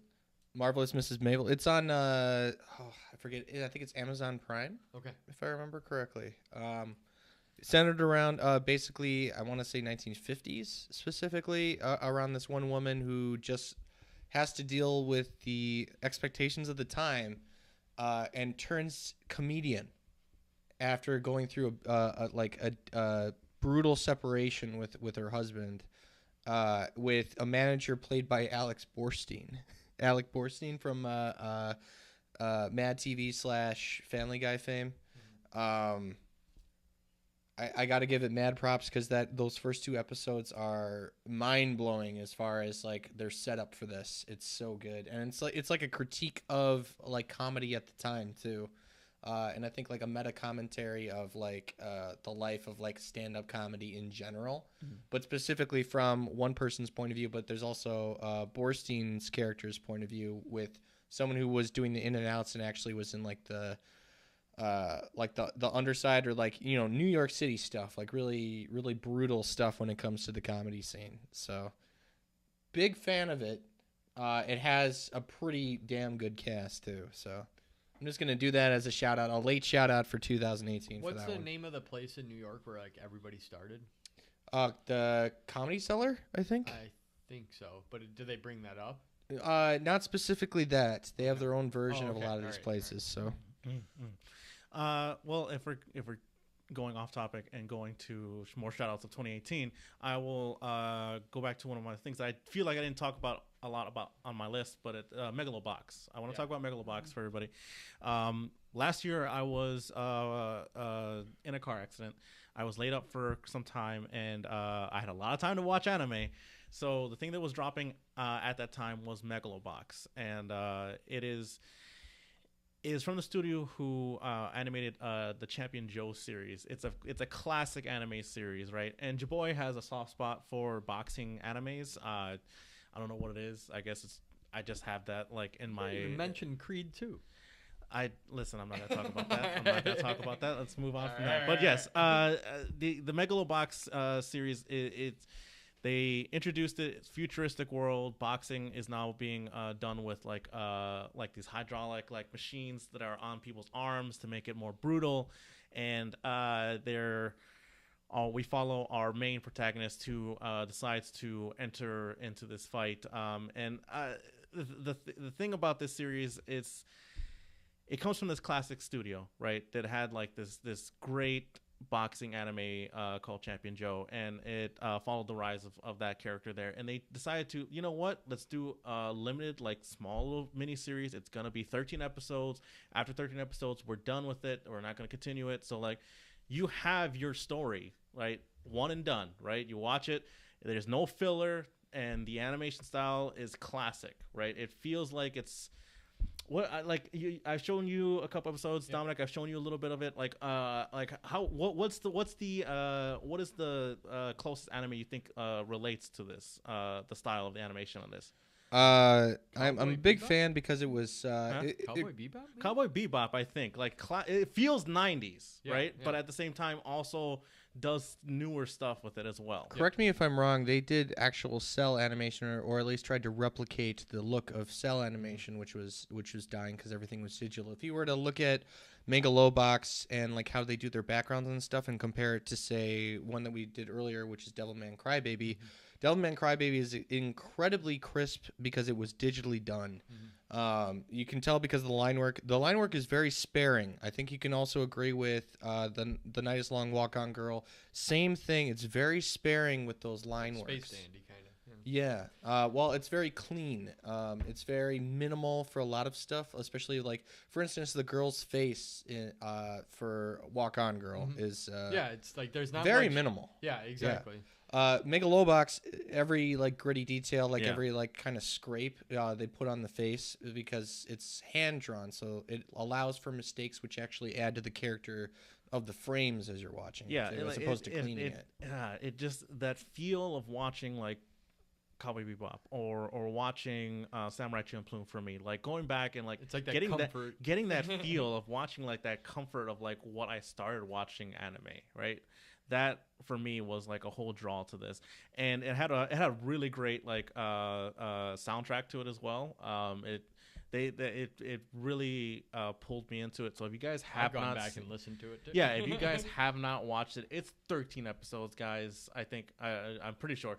Marvelous Mrs. Mabel. It's on I forget. I think it's Amazon Prime. Okay. If I remember correctly. Centered around basically I want to say 1950s specifically, around this one woman who just has to deal with the expectations of the time, and turns comedian after going through a brutal separation with her husband, with a manager played by Alec Borstein from Mad TV / Family Guy fame. I got to give it mad props because those first 2 episodes are mind blowing as far as like their setup for this. It's so good, and it's like a critique of like comedy at the time too. And I think like a meta commentary of like the life of like stand-up comedy in general, but specifically from one person's point of view. But there's also Borstein's character's point of view with someone who was doing the in and outs and actually was in like the underside, or like New York City stuff, like really really brutal stuff when it comes to the comedy scene. So big fan of it. It has a pretty damn good cast too. So. I'm just going to do that as a shout out, a late shout out for 2018. What's for that the one. name of the place in New York where like everybody started? The Comedy Cellar, I think. I think so. But did they bring that up? Not specifically that. They have their own version of a lot of these places. So. Well, if we're going off topic and going to more shout outs of 2018, I will go back to one of my things that I feel like I didn't talk about a lot about on my list, but Megalobox. I want to talk about Megalobox for everybody. Last year I was in a car accident. I was laid up for some time, and I had a lot of time to watch anime. So the thing that was dropping at that time was Megalobox, and it is from the studio who animated the Champion Joe series. It's a classic anime series, right? And Jaboy has a soft spot for boxing animes. I don't know what it is. I guess I just have that like in my. You mentioned Creed too. I'm not gonna talk about that. Let's move on from that. But yes, the Megalobox series, they introduced it. It's futuristic world. Boxing is now being done with like these hydraulic like machines that are on people's arms to make it more brutal, and we follow our main protagonist who decides to enter into this fight. And the thing about this series is it comes from this classic studio, right? That had like this great boxing anime called Champion Joe, and it followed the rise of that character there. And they decided to, you know what, let's do a limited, like, small little mini series. It's gonna be 13 episodes. After 13 episodes, we're done with it. We're not gonna continue it. So, like, you have your story, right? One and done, right? You watch it. There's no filler, and the animation style is classic, right? It feels like it's I've shown you a couple episodes, Dominic. I've shown you a little bit of it. What is the closest anime you think relates to this? The style of the animation on this. I'm a big fan because it was Cowboy Bebop. Maybe? Cowboy Bebop, I think. Like it feels 90s, right? Yeah. But at the same time, also does newer stuff with it as well. Correct me if I'm wrong. They did actual cell animation, or at least tried to replicate the look of cell animation, which was dying because everything was digital. If you were to look at Megalobox and like how they do their backgrounds and stuff, and compare it to say one that we did earlier, which is Devilman Crybaby. Devilman Crybaby is incredibly crisp because it was digitally done. You can tell because of the line work. The line work is very sparing. I think you can also agree with the Night is Long, Walk On Girl. Same thing. It's very sparing with those line works. Space dandy kind of. Yeah. Well, it's very clean. It's very minimal for a lot of stuff, especially like, for instance, the girl's face for Walk On Girl is it's like there's not very much, minimal. Yeah, exactly. Megalobox, every like gritty detail, like every like kind of scrape they put on the face because it's hand drawn, so it allows for mistakes which actually add to the character of the frames as you're watching. Yeah, as opposed to cleaning it. It just, that feel of watching like Cowboy Bebop or watching Samurai Champloo for me, like going back and like It's like that getting comfort. getting that feel of watching like that comfort of like what I started watching anime, right? That for me was like a whole draw to this, and it had a really great like soundtrack to it as well. It really pulled me into it. So if you guys have I've gone not back and listened to it too. yeah, if you guys have not watched it, it's 13 episodes, guys. I think I'm pretty sure.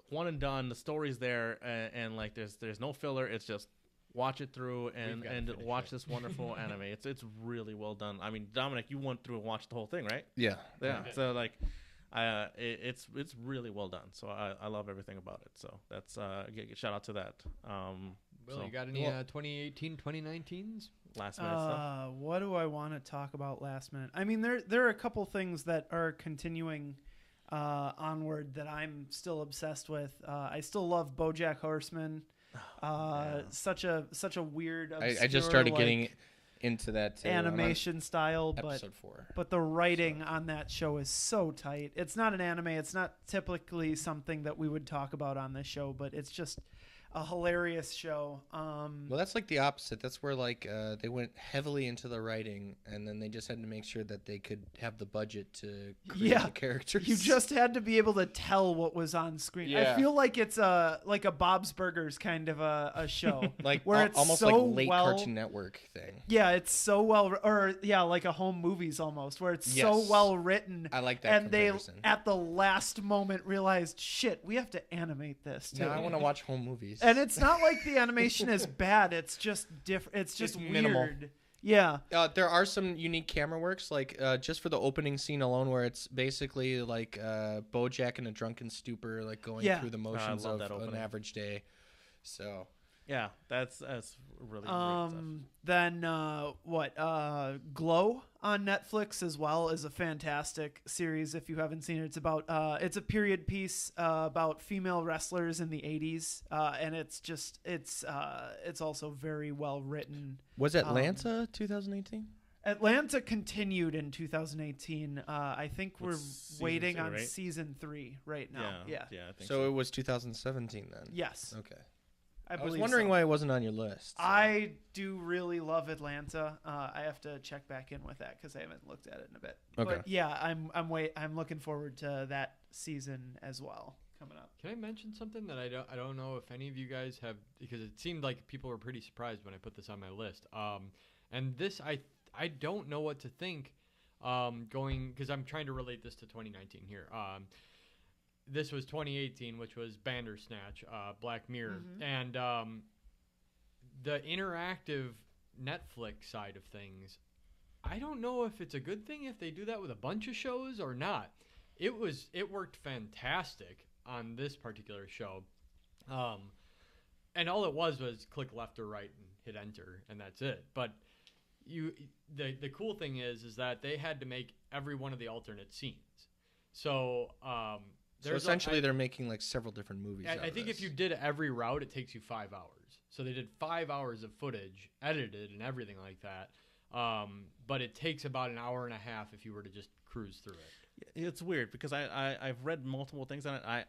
One and done. The story's there, and like there's no filler. It's just watch it through and watch this wonderful anime. It's really well done. I mean, Dominic, you went through and watched the whole thing, right? Yeah. So like, it's really well done. So I love everything about it. So that's shout out to that. Will, you got any 2018, 2019s? Last minute stuff? What do I want to talk about last minute? I mean, there are a couple things that are continuing onward that I'm still obsessed with. I still love BoJack Horseman. Such a weird, obscure, I just started getting into that animation style, episode 4. But the writing on that show is so tight. It's not an anime. It's not typically something that we would talk about on this show, but it's just a hilarious show. Well, that's like the opposite. That's where like they went heavily into the writing, and then they just had to make sure that they could have the budget to create the characters. You just had to be able to tell what was on screen. I feel like it's like a Bob's Burgers kind of a show, like where it's almost so like late Cartoon Network thing. Yeah, it's so well, or like a home movies almost, where it's so well written. I like that. And comparison. they at the last moment realized, shit, we have to animate this too. Now I want to watch home movies. And it's not like the animation is bad. It's just different. It's just weird. Minimal. Yeah. There are some unique camera works, like just for the opening scene alone, where it's basically like BoJack in a drunken stupor, like going through the motions of an average day. So yeah, that's really great stuff. Then Glow on Netflix as well is a fantastic series if you haven't seen it. It's about it's a period piece about female wrestlers in the 80s, and it's also very well written. Was Atlanta 2018? Atlanta continued in 2018. I think we're waiting on right? season 3 right now. Yeah. I think So it was 2017 then. Yes. Okay. I was wondering why it wasn't on your list. So. I do really love Atlanta. I have to check back in with that because I haven't looked at it in a bit. Okay. But yeah, I'm looking forward to that season as well coming up. Can I mention something that I don't know if any of you guys have, because it seemed like people were pretty surprised when I put this on my list. And this I don't know what to think. Going, because I'm trying to relate this to 2019 here. This was 2018, which was Bandersnatch, Black Mirror. Mm-hmm. And the interactive Netflix side of things I don't know if it's a good thing if they do that with a bunch of shows or not. It worked fantastic on this particular show. And all it was click left or right and hit enter, and that's it. But the cool thing is that they had to make every one of the alternate scenes. So so essentially they're making like several different movies. I think if you did every route, it takes you 5 hours. So they did 5 hours of footage, edited and everything like that. But it takes about an hour and a half if you were to just cruise through it. It's weird because I've read multiple things on it. I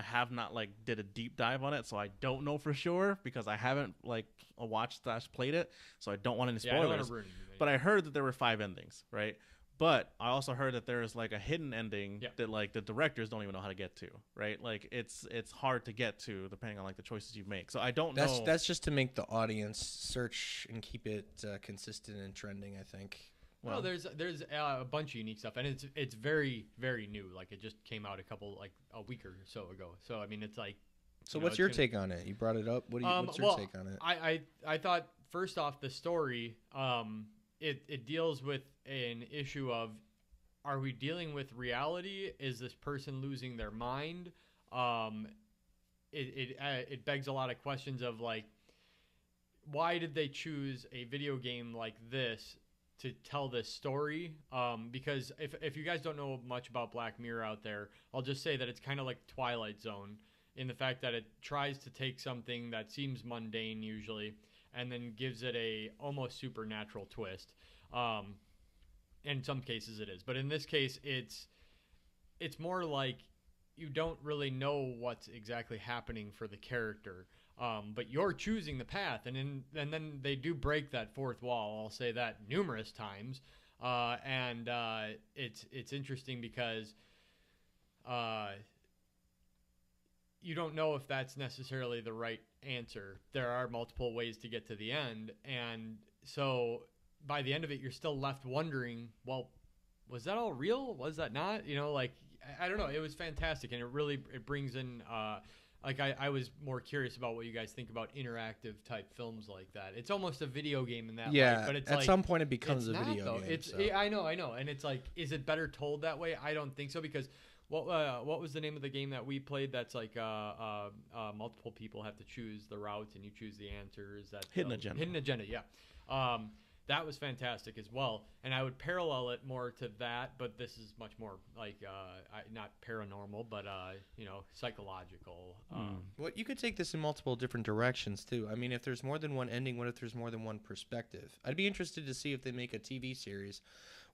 have not like did a deep dive on it, so I don't know for sure because I haven't like watched / played it, so I don't want any spoilers. I don't want to ruin anything. But I heard that there were 5 endings, right? But I also heard that there's like a hidden ending that like the directors don't even know how to get to, right? Like it's hard to get to depending on like the choices you make. So I don't know. That's just to make the audience search and keep it consistent and trending, I think. Well, there's a bunch of unique stuff, and it's very, very new. Like it just came out a week or so ago. So I mean, it's like. So what's your take on it? You brought it up. What's your take on it? I thought first off the story, it deals with an issue of, are we dealing with reality? Is this person losing their mind? It begs a lot of questions of like, why did they choose a video game like this to tell this story? Because if you guys don't know much about Black Mirror out there, I'll just say that it's kind of like Twilight Zone in the fact that it tries to take something that seems mundane usually and then gives it a almost supernatural twist. In some cases it is, but in this case it's more like you don't really know what's exactly happening for the character. But you're choosing the path, and then they do break that fourth wall. I'll say that numerous times, and it's interesting because you don't know if that's necessarily the right answer. There are multiple ways to get to the end, and so by the end of it, you're still left wondering, well, was that all real? Was that not? You know, like I don't know. It was fantastic, and it brings in. Like I was more curious about what you guys think about interactive type films like that. It's almost a video game in that way, but it's at like, some point it becomes a not, video though. game. It's I know, and it's like, is it better told that way? I don't think so, because what was the name of the game that we played? That's like multiple people have to choose the route and you choose the answers. That Hidden Agenda. Hidden Agenda, yeah. That was fantastic as well, and I would parallel it more to that, but this is much more like not paranormal, but psychological. Well, you could take this in multiple different directions too. I mean, if there's more than one ending, what if there's more than one perspective? I'd be interested to see if they make a TV series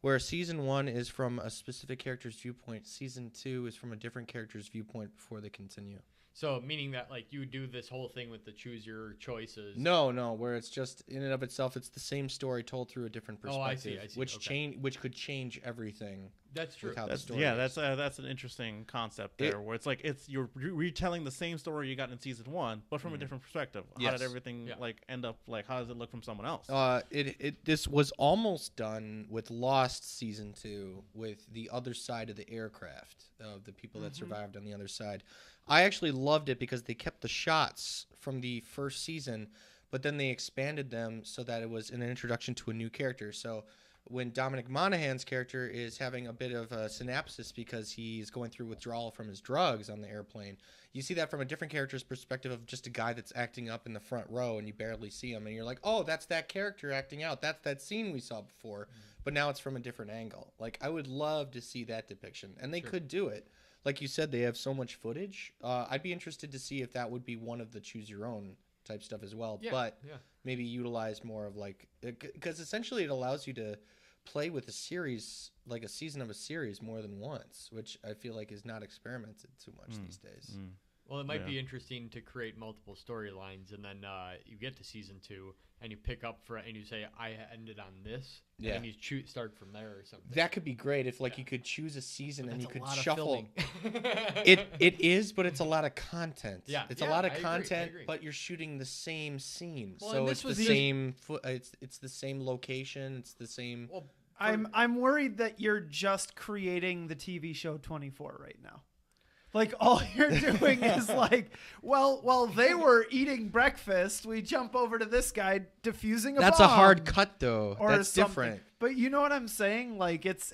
where season 1 is from a specific character's viewpoint, season 2 is from a different character's viewpoint before they continue. So meaning that like you do this whole thing with the choose your choices. No, where it's just in and of itself, it's the same story told through a different perspective. I see. Which could change everything. That's true. That's an interesting concept there, where it's like you're retelling the same story you got in season 1, but from a different perspective. How did everything end up like? How does it look from someone else? This was almost done with Lost season 2 with the other side of the aircraft of the people that survived on the other side. I actually loved it because they kept the shots from the first season, but then they expanded them so that it was an introduction to a new character. So when Dominic Monaghan's character is having a bit of a synapsis because he's going through withdrawal from his drugs on the airplane, you see that from a different character's perspective of just a guy that's acting up in the front row and you barely see him. And you're like, oh, that's that character acting out. That's that scene we saw before. But now it's from a different angle. Like, I would love to see that depiction. And they could do it. Like you said, they have so much footage. I'd be interested to see if that would be one of the choose your own type stuff as well. Maybe utilize more of like, because essentially it allows you to play with a series, like a season of a series, more than once, which I feel like is not experimented too much these days. Well, it might be interesting to create multiple storylines, and then you get to season 2, and you pick up and you say, I ended on this, and then you start from there or something. That could be great if you could choose a season and you could shuffle. It is, but it's a lot of content. Yeah, it's a lot of I content, agree. but you're shooting the same scene, well, so it's the same. It's the same location. It's the same. I'm worried that you're just creating the TV show 24 right now. Like all you're doing is like, well, while they were eating breakfast, we jump over to this guy diffusing a That's bomb. a hard cut, though. Or That's something. different. But you know what I'm saying? Like it's.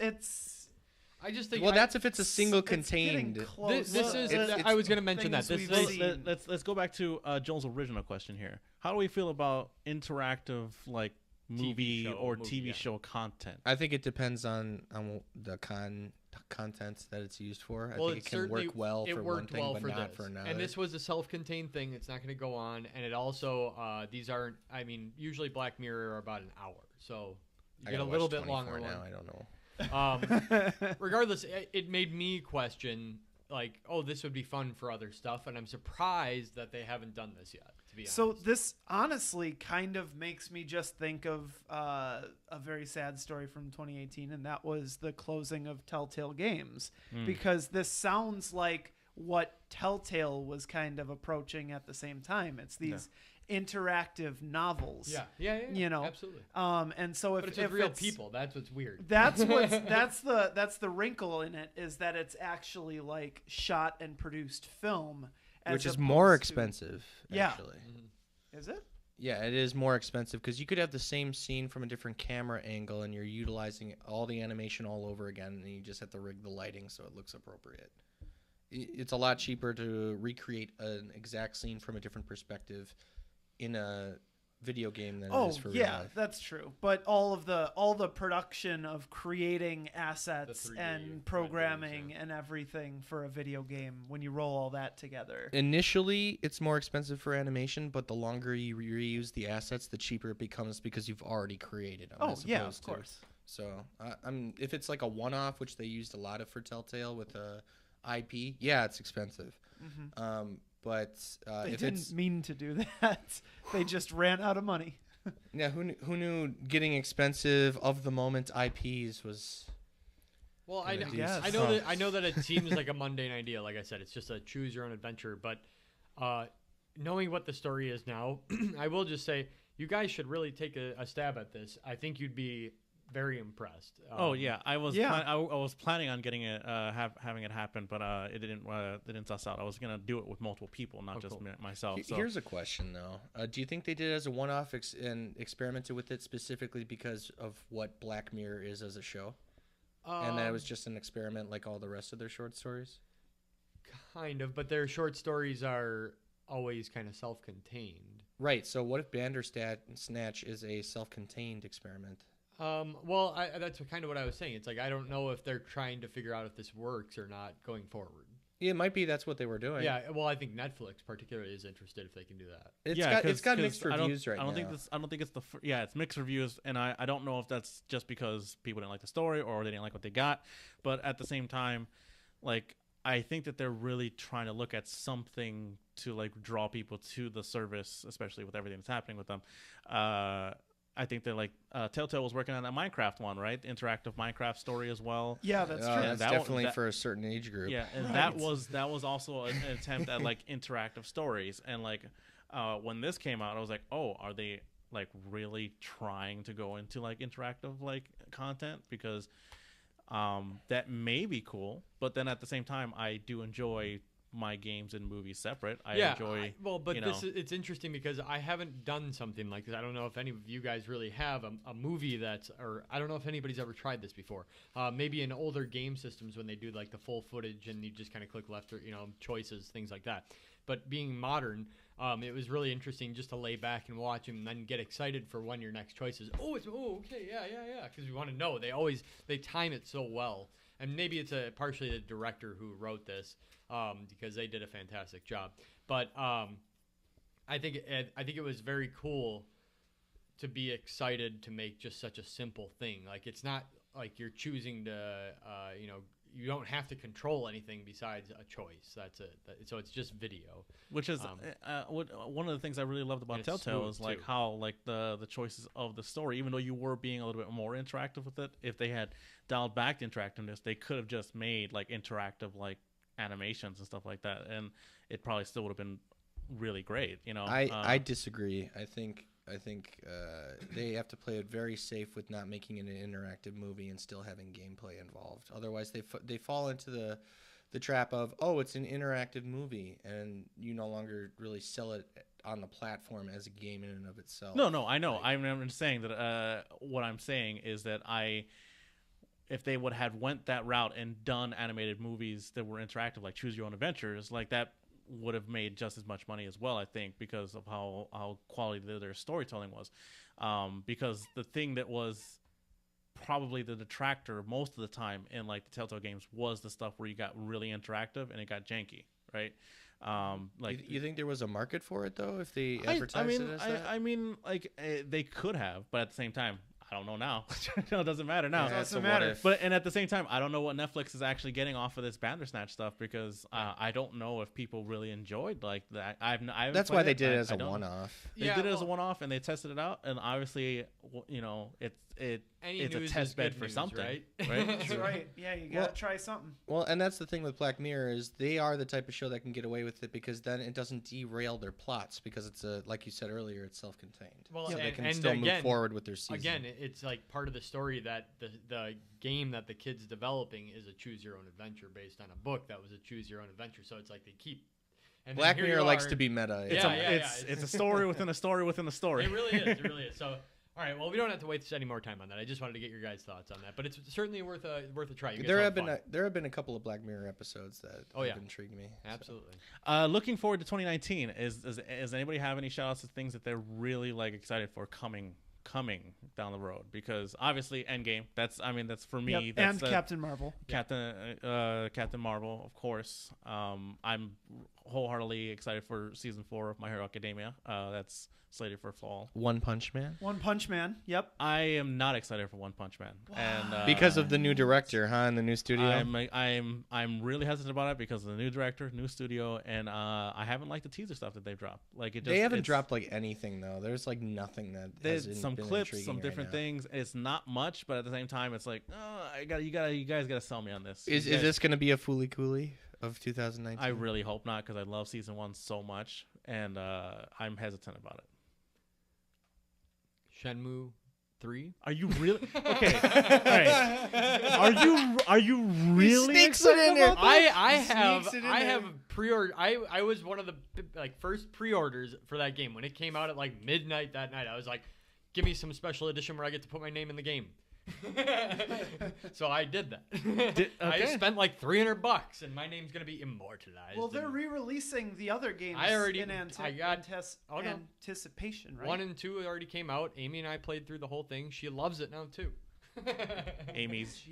I just think. Well, that's if it's a single It's getting contained. close. This is. It's I was going to mention that. things This we've is. seen. Let's go back to Joel's original question here. How do we feel about interactive like movie or TV show content? I think it depends on the content that it's used for. Well, I think it can work well for one thing, but not this. for another. And this was a self-contained thing. It's not going to go on. And it also, these aren't. I mean, usually Black Mirror are about an hour, so you I get a gotta little watch bit longer 24 now. one. I don't know. Regardless, it made me question, like, oh, this would be fun for other stuff, and I'm surprised that they haven't done this yet. To be honest. So this honestly kind of makes me just think of a very sad story from 2018, and that was the closing of Telltale Games, because this sounds like what Telltale was kind of approaching at the same time. It's these interactive novels. Yeah. You know, absolutely. And so But it's with real people. That's what's weird. That's the wrinkle in it, is that it's actually like shot and produced film, Which as is more opposed to- expensive, Yeah. actually. Is it? Yeah, it is more expensive because you could have the same scene from a different camera angle and you're utilizing all the animation all over again, and you just have to rig the lighting so it looks appropriate. It's a lot cheaper to recreate an exact scene from a different perspective in a video game than it is for real life. That's true. But all the production of creating assets 3D and programming renderings, and everything for a video game, when you roll all that together. Initially, it's more expensive for animation, but the longer you reuse the assets, the cheaper it becomes because you've already created them. Oh as yeah, opposed of to- course. So, if it's like a one-off, which they used a lot of for Telltale with IP, yeah, it's expensive. But They if didn't it's mean to do that. They just ran out of money. yeah, who knew getting expensive of the moment IPs was. Well, I Gonna do Yes. I know that I know that it seems like a mundane idea. Like I said, it's just a choose your own adventure. But knowing what the story is now, I will just say you guys should really take a stab at this. I think you'd be very impressed. Oh yeah, I was Yeah. I was planning on getting it having it happen, but it didn't suss out. I was gonna do it with multiple people, not just cool. myself. So. Here's a question though: do you think they did it as a one-off and experimented with it specifically because of what Black Mirror is as a show, and that it was just an experiment like all the rest of their short stories? Kind of, but their short stories are always kind of self-contained. Right. So what if Bandersnatch is a self-contained experiment? Well, that's kind of what I was saying. It's like I don't know if they're trying to figure out if this works or not going forward. Yeah, it might be that's what they were doing. Yeah, well, I think Netflix particularly is interested if they can do that. It's got mixed reviews right now. I don't think it's it's mixed reviews, and I don't know if that's just because people didn't like the story or they didn't like what they got. But at the same time, like I think that they're really trying to look at something to like draw people to the service, especially with everything that's happening with them. I think they're like Telltale was working on that Minecraft one, right? The interactive Minecraft story as well. Yeah, that's true. That's definitely for a certain age group. Yeah, and that was also an attempt at like interactive stories. And like when this came out, I was like, oh, are they like really trying to go into like interactive like content? Because that may be cool, but then at the same time, I do enjoy my games and movies separate. I enjoy. It's interesting because I haven't done something like this. I don't know if any of you guys really have a movie or I don't know if anybody's ever tried this before. Maybe in older game systems when they do like the full footage and you just kind of click left or choices, things like that. But being modern, it was really interesting just to lay back and watch and then get excited for when your next choice is. Okay, yeah, because we want to know. They time it so well. And maybe it's partially the director who wrote this because they did a fantastic job. But I think it was very cool to be excited to make just such a simple thing. Like it's not like you're choosing to you don't have to control anything besides a choice. That's it. So it's just video. Which is one of the things I really loved about Telltale is like how like the choices of the story, even though you were being a little bit more interactive with it, if they had dialed back the interactiveness, they could have just made like interactive like animations and stuff like that, and it probably still would have been really great. I disagree. I think they have to play it very safe with not making it an interactive movie and still having gameplay involved. Otherwise, they fall into the trap of, oh, it's an interactive movie, and you no longer really sell it on the platform as a game in and of itself. No, I know. I'm just saying that what I'm saying is that if they would have went that route and done animated movies that were interactive, like Choose Your Own Adventures, like that would have made just as much money as well, I think, because of how quality their storytelling was. Because the thing that was probably the detractor most of the time in like the Telltale games was the stuff where you got really interactive and it got janky, right? Like you think there was a market for it though if they advertised it as that? I mean, like they could have, but at the same time, I don't know now. It doesn't matter now. It doesn't matter. But and at the same time, I don't know what Netflix is actually getting off of this Bandersnatch stuff because I don't know if people really enjoyed like that. That's why they did it as a one-off. They did it as a one-off and they tested it out, and obviously, you know, it's a test bed for something, right? That's right. Yeah, you gotta try something. Well, and that's the thing with Black Mirror is they are the type of show that can get away with it because then it doesn't derail their plots because it's like you said earlier, it's self-contained. Well, so and, they can and still again, move forward with their season. Again, it's like part of the story that the game that the kid's developing is a choose your own adventure based on a book that was a choose your own adventure. So it's like they keep. And Black Mirror likes to be meta. It's a story within a story within a story. It really is. It really is. So. All right. Well, we don't have to waste any more time on that. I just wanted to get your guys' thoughts on that, but it's certainly worth a try. There have been a couple of Black Mirror episodes that have intrigued me. Absolutely. So. Looking forward to 2019. Does anybody have any shout outs to things that they're really like excited for coming down the road? Because obviously Endgame. That's for me. Yep. That's and Captain Marvel. Captain Marvel, of course. I'm wholeheartedly excited for season 4 of My Hero Academia. That's slated for fall. One Punch Man. Yep. I am not excited for One Punch Man, and because of the new director, and the new studio. I'm really hesitant about it because of the new director, new studio, and I haven't liked the teaser stuff that they've dropped. They haven't dropped like anything though. There's like nothing that there's some clips, some different things. It's not much, but at the same time, it's like, you guys gotta sell me on this. Is this gonna be a Fooly Cooly of 2019? I really hope not because I love season 1 so much, and I'm hesitant about it. Shenmue 3. Are you really okay? All right. Are you really excited about that? I have pre-order. I was one of the first pre-orders for that game when it came out at like midnight that night. I was like, give me some special edition where I get to put my name in the game. So I did that. I spent like $300 and my name's gonna be immortalized. Well, they're re-releasing the other games in anticipation, right? 1 and 2 already came out. Amy and I played through the whole thing. She loves it now too. Amy's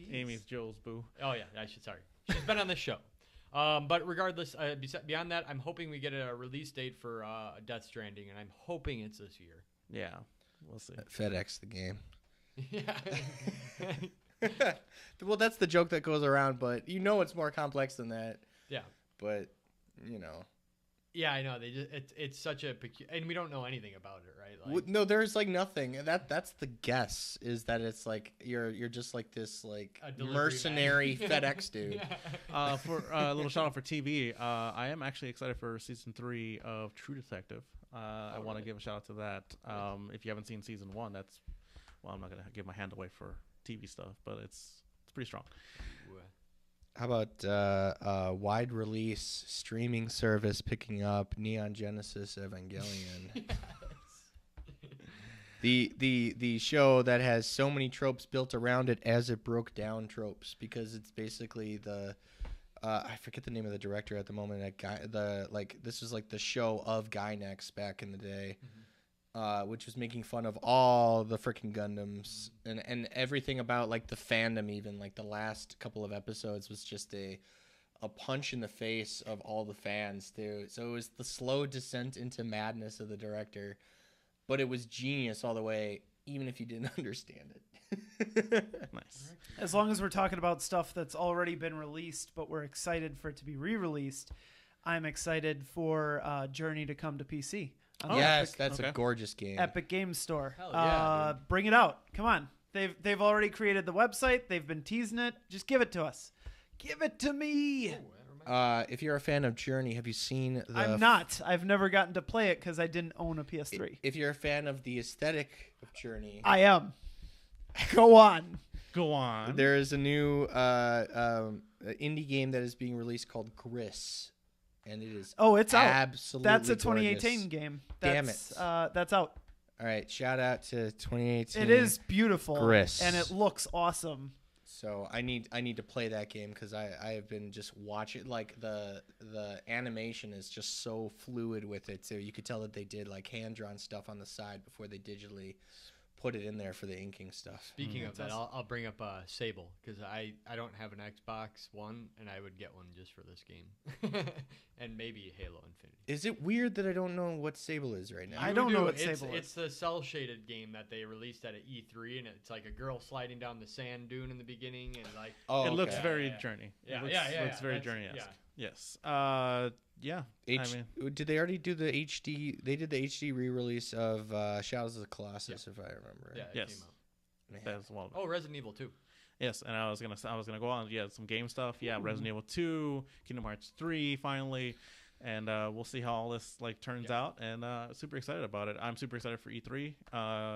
Joel's boo. Oh yeah, sorry. She's been on this show. But regardless, beyond that, I'm hoping we get a release date for Death Stranding, and I'm hoping it's this year. Yeah, we'll see. FedEx the game. Yeah. Well, that's the joke that goes around, but it's more complex than that. Yeah. But, Yeah, I know. It's such a and we don't know anything about it, right? Like, no, there's like nothing. That's the guess is that it's like you're just like this like mercenary FedEx dude. Yeah. For a little shout out for TV, I am actually excited for season 3 of True Detective. I want to give a shout out to that. If you haven't seen season 1, I'm not gonna give my hand away for TV stuff, but it's pretty strong. How about wide release streaming service picking up Neon Genesis Evangelion? Yes. The show that has so many tropes built around it as it broke down tropes because it's basically I forget the name of the director at the moment. This was like the show of Gynex back in the day. Mm-hmm. Which was making fun of all the freaking Gundams and everything about like the fandom. Even like the last couple of episodes was just a punch in the face of all the fans too. So it was the slow descent into madness of the director, but it was genius all the way, even if you didn't understand it. Nice. As long as we're talking about stuff that's already been released, but we're excited for it to be re-released, I'm excited for Journey to come to PC. Yes, that's a gorgeous game. Epic Games Store. Hell yeah, bring it out. Come on. They've already created the website. They've been teasing it. Just give it to us. Give it to me. If you're a fan of Journey, have you seen the... I'm not. I've never gotten to play it because I didn't own a PS3. If you're a fan of the aesthetic of Journey... I am. Go on. Go on. There is a new indie game that is being released called Gris, and it is it's out. absolutely That's a 2018 gorgeous. game. Damn That's out. All right, shout out to 2018. It is beautiful, Gris. and it looks awesome. So I need to play that game because I have been just watching, like, the animation is just so fluid with it too. You could tell that they did like hand drawn stuff on the side before they digitally put it in there for the inking stuff. Speaking of that, I'll bring up Sable because I don't have an Xbox One and I would get one just for this game, and maybe Halo Infinite. Is it weird that I don't know what Sable is right now? I don't know what Sable is. It's the cell shaded game that they released at E3, and it's like a girl sliding down the sand dune in the beginning, and like it looks okay. very Yeah. Journey. Yeah, It looks very That's- Journey-esque. yeah. Yes. Yeah. Did they already do the HD? They did the HD re-release of Shadows of the Colossus, if I remember. Yeah, Right. it Yes. came out. Man. That's well. Oh, Resident Evil 2. Yes, and I was gonna go on. Yeah, some game stuff. Yeah, Resident Evil 2, Kingdom Hearts 3, finally, and we'll see how all this like turns out. And super excited about it. I'm super excited for E3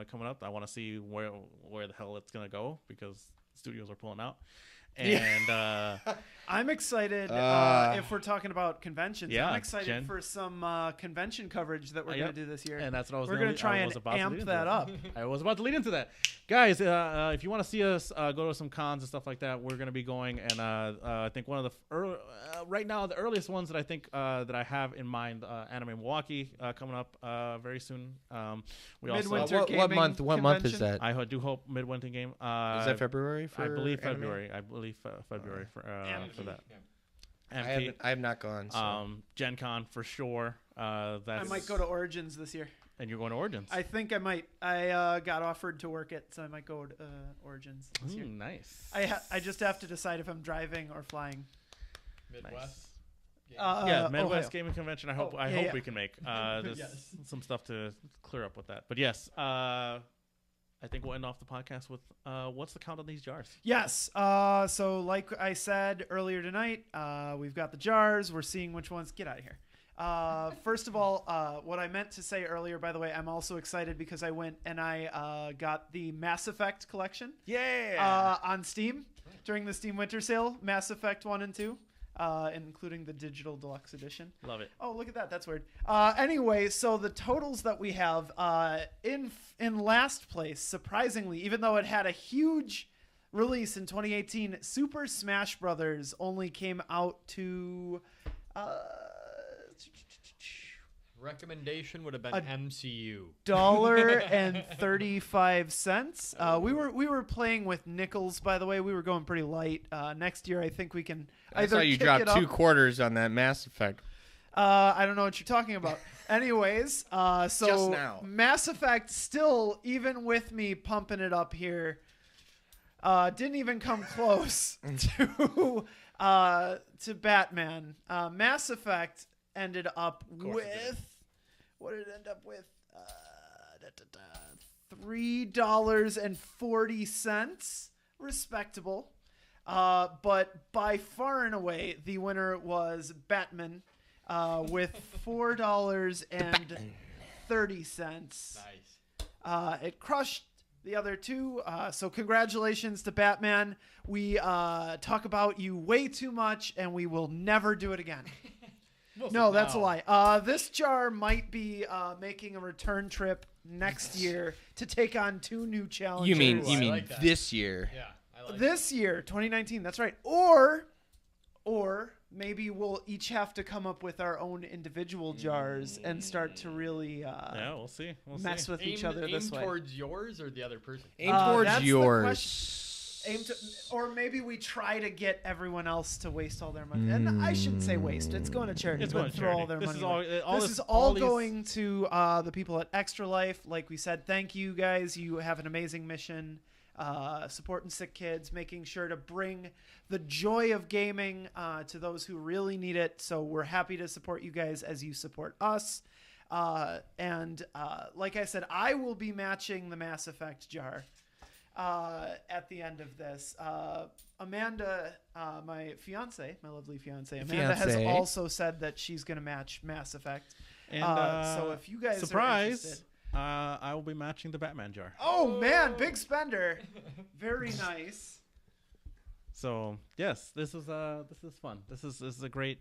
coming up. I want to see where the hell it's gonna go because studios are pulling out. And I'm excited if we're talking about conventions. Yeah, I'm excited Jen. for some convention coverage that we're Yep. going to do this year. and that's what I was. We're going going to try and amp that up. I was about to lead into that, guys. If you want to see us go to some cons and stuff like that, we're going to be going. And I think one of the right now the earliest ones that I think that I have in mind, Anime Milwaukee coming up very soon. We Midwinter also what Gaming month is convention? that? I do hope Midwinter game. Is that February? For I believe anime? February. I believe February for that. I have not gone. So. Gen Con for sure. I That's, might go to Origins this year. and you're going to Origins. I think I might. I got offered to work it, so I might go to Origins this year. Nice. I just have to decide if I'm driving or flying. Midwest. Nice. Game. Yeah, Midwest Ohio. Gaming Convention. I hope yeah. we can make. There's Yes. some stuff to clear up with that. But yes, I think we'll end off the podcast with what's the count on these jars? Yes. So like I said earlier tonight, we've got the jars. We're seeing which ones. Get out of here. First of all, what I meant to say earlier, by the way, I'm also excited because I went and I got the Mass Effect collection on Steam during the Steam Winter Sale. Mass Effect 1 and 2. Including the digital deluxe edition. Love it. Oh, look at that. That's weird. Anyway, so the totals that we have in last place, surprisingly, even though it had a huge release in 2018, Super Smash Brothers only came out to Recommendation would have been A MCU. $1.35. We were playing with nickels, by the way. We were going pretty light. Next year, I think we can I either saw you kick drop it up. 2 quarters on that Mass Effect. I don't know what you're talking about. Anyways, so Just now. Mass Effect still, even with me pumping it up here, didn't even come close to Batman. Mass Effect ended up with what did it end up with? $3.40, respectable. But by far and away, the winner was Batman. With $4.30. Nice. It crushed the other two. So congratulations to Batman. We talk about you way too much, and we will never do it again. No, that's a lie. This jar might be making a return trip next year to take on 2 new challenges. You mean I like that. this year? Yeah, I like This year, 2019. That's right. Or maybe we'll each have to come up with our own individual jars and start to really Yeah, we'll see. mess with each other aim this way. towards yours or the other person. Aim that's towards the yours. Or maybe we try to get everyone else to waste all their money. And I shouldn't say waste. It's going to charity. It's but going to throw charity. all their This money is away. all This this- is all all these- going to the people at Extra Life. Like we said, thank you guys. You have an amazing mission. Supporting sick kids, making sure to bring the joy of gaming to those who really need it. So we're happy to support you guys as you support us. And like I said, I will be matching the Mass Effect jar at the end of this. Amanda, my fiance, my lovely fiance, Amanda has also said that she's going to match Mass Effect. And So if you guys surprise, are interested, I will be matching the Batman jar. Oh man, big spender. Very nice. So yes, this is fun. This is a great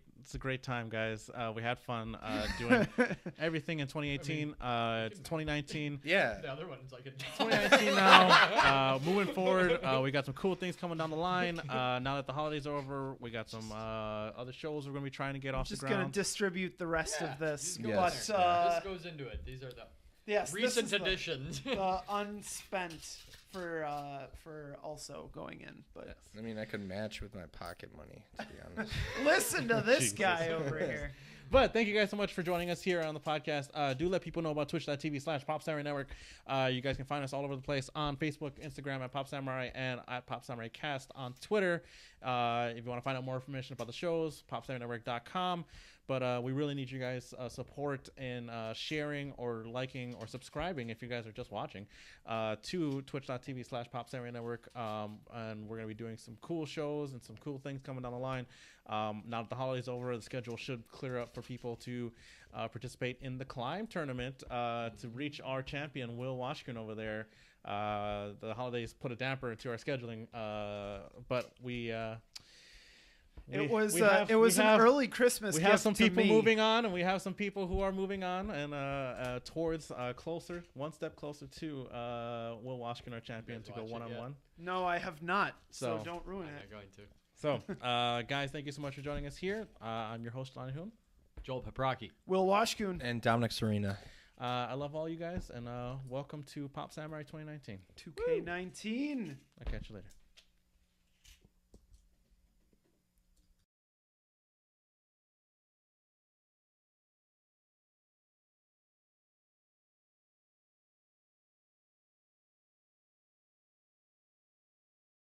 time, guys. We had fun doing everything in 2018. It's 2019. Yeah. The other one's like a 2019 now. Moving forward, we got some cool things coming down the line. Now that the holidays are over, we got some other shows we're gonna be trying to get off the Just gonna ground. distribute the rest of this. Just go Yes. in But there. This goes into it. These are the yes, recent this is additions. the unspent for also going in. But Yes. I mean, I could match with my pocket money, to be honest. listen to this Jesus. guy over here. But thank you guys so much for joining us here on the podcast. Do let people know about twitch.tv/Pop Samurai Network. You guys can find us all over the place on Facebook, Instagram at Pop Samurai, and at Pop Samurai Cast on Twitter. If you want to find out more information about the shows, popsamurainetwork.com. But we really need you guys' support in sharing or liking or subscribing if you guys are just watching to twitch.tv/Pop Samurai Network. And we're going to be doing some cool shows and some cool things coming down the line. Now that the holiday's over, the schedule should clear up for people to participate in the Climb tournament to reach our champion, Will Washkun, over there. The holidays put a damper into our scheduling, but It was an early Christmas. We have gift some to people me. moving on, and we have some people who are moving on and towards one step closer to Will Washkun, our champion, guys to go watch it one-on-one. No, I have not. So So- don't ruin I'm it. not going to. So, guys, thank you so much for joining us here. I'm your host, Lonnie Hoon. Joel Paprocki. Will Washkun. And Dominic Serena. I love all you guys, and welcome to Pop Samurai 2019. 2K19. I'll catch you later.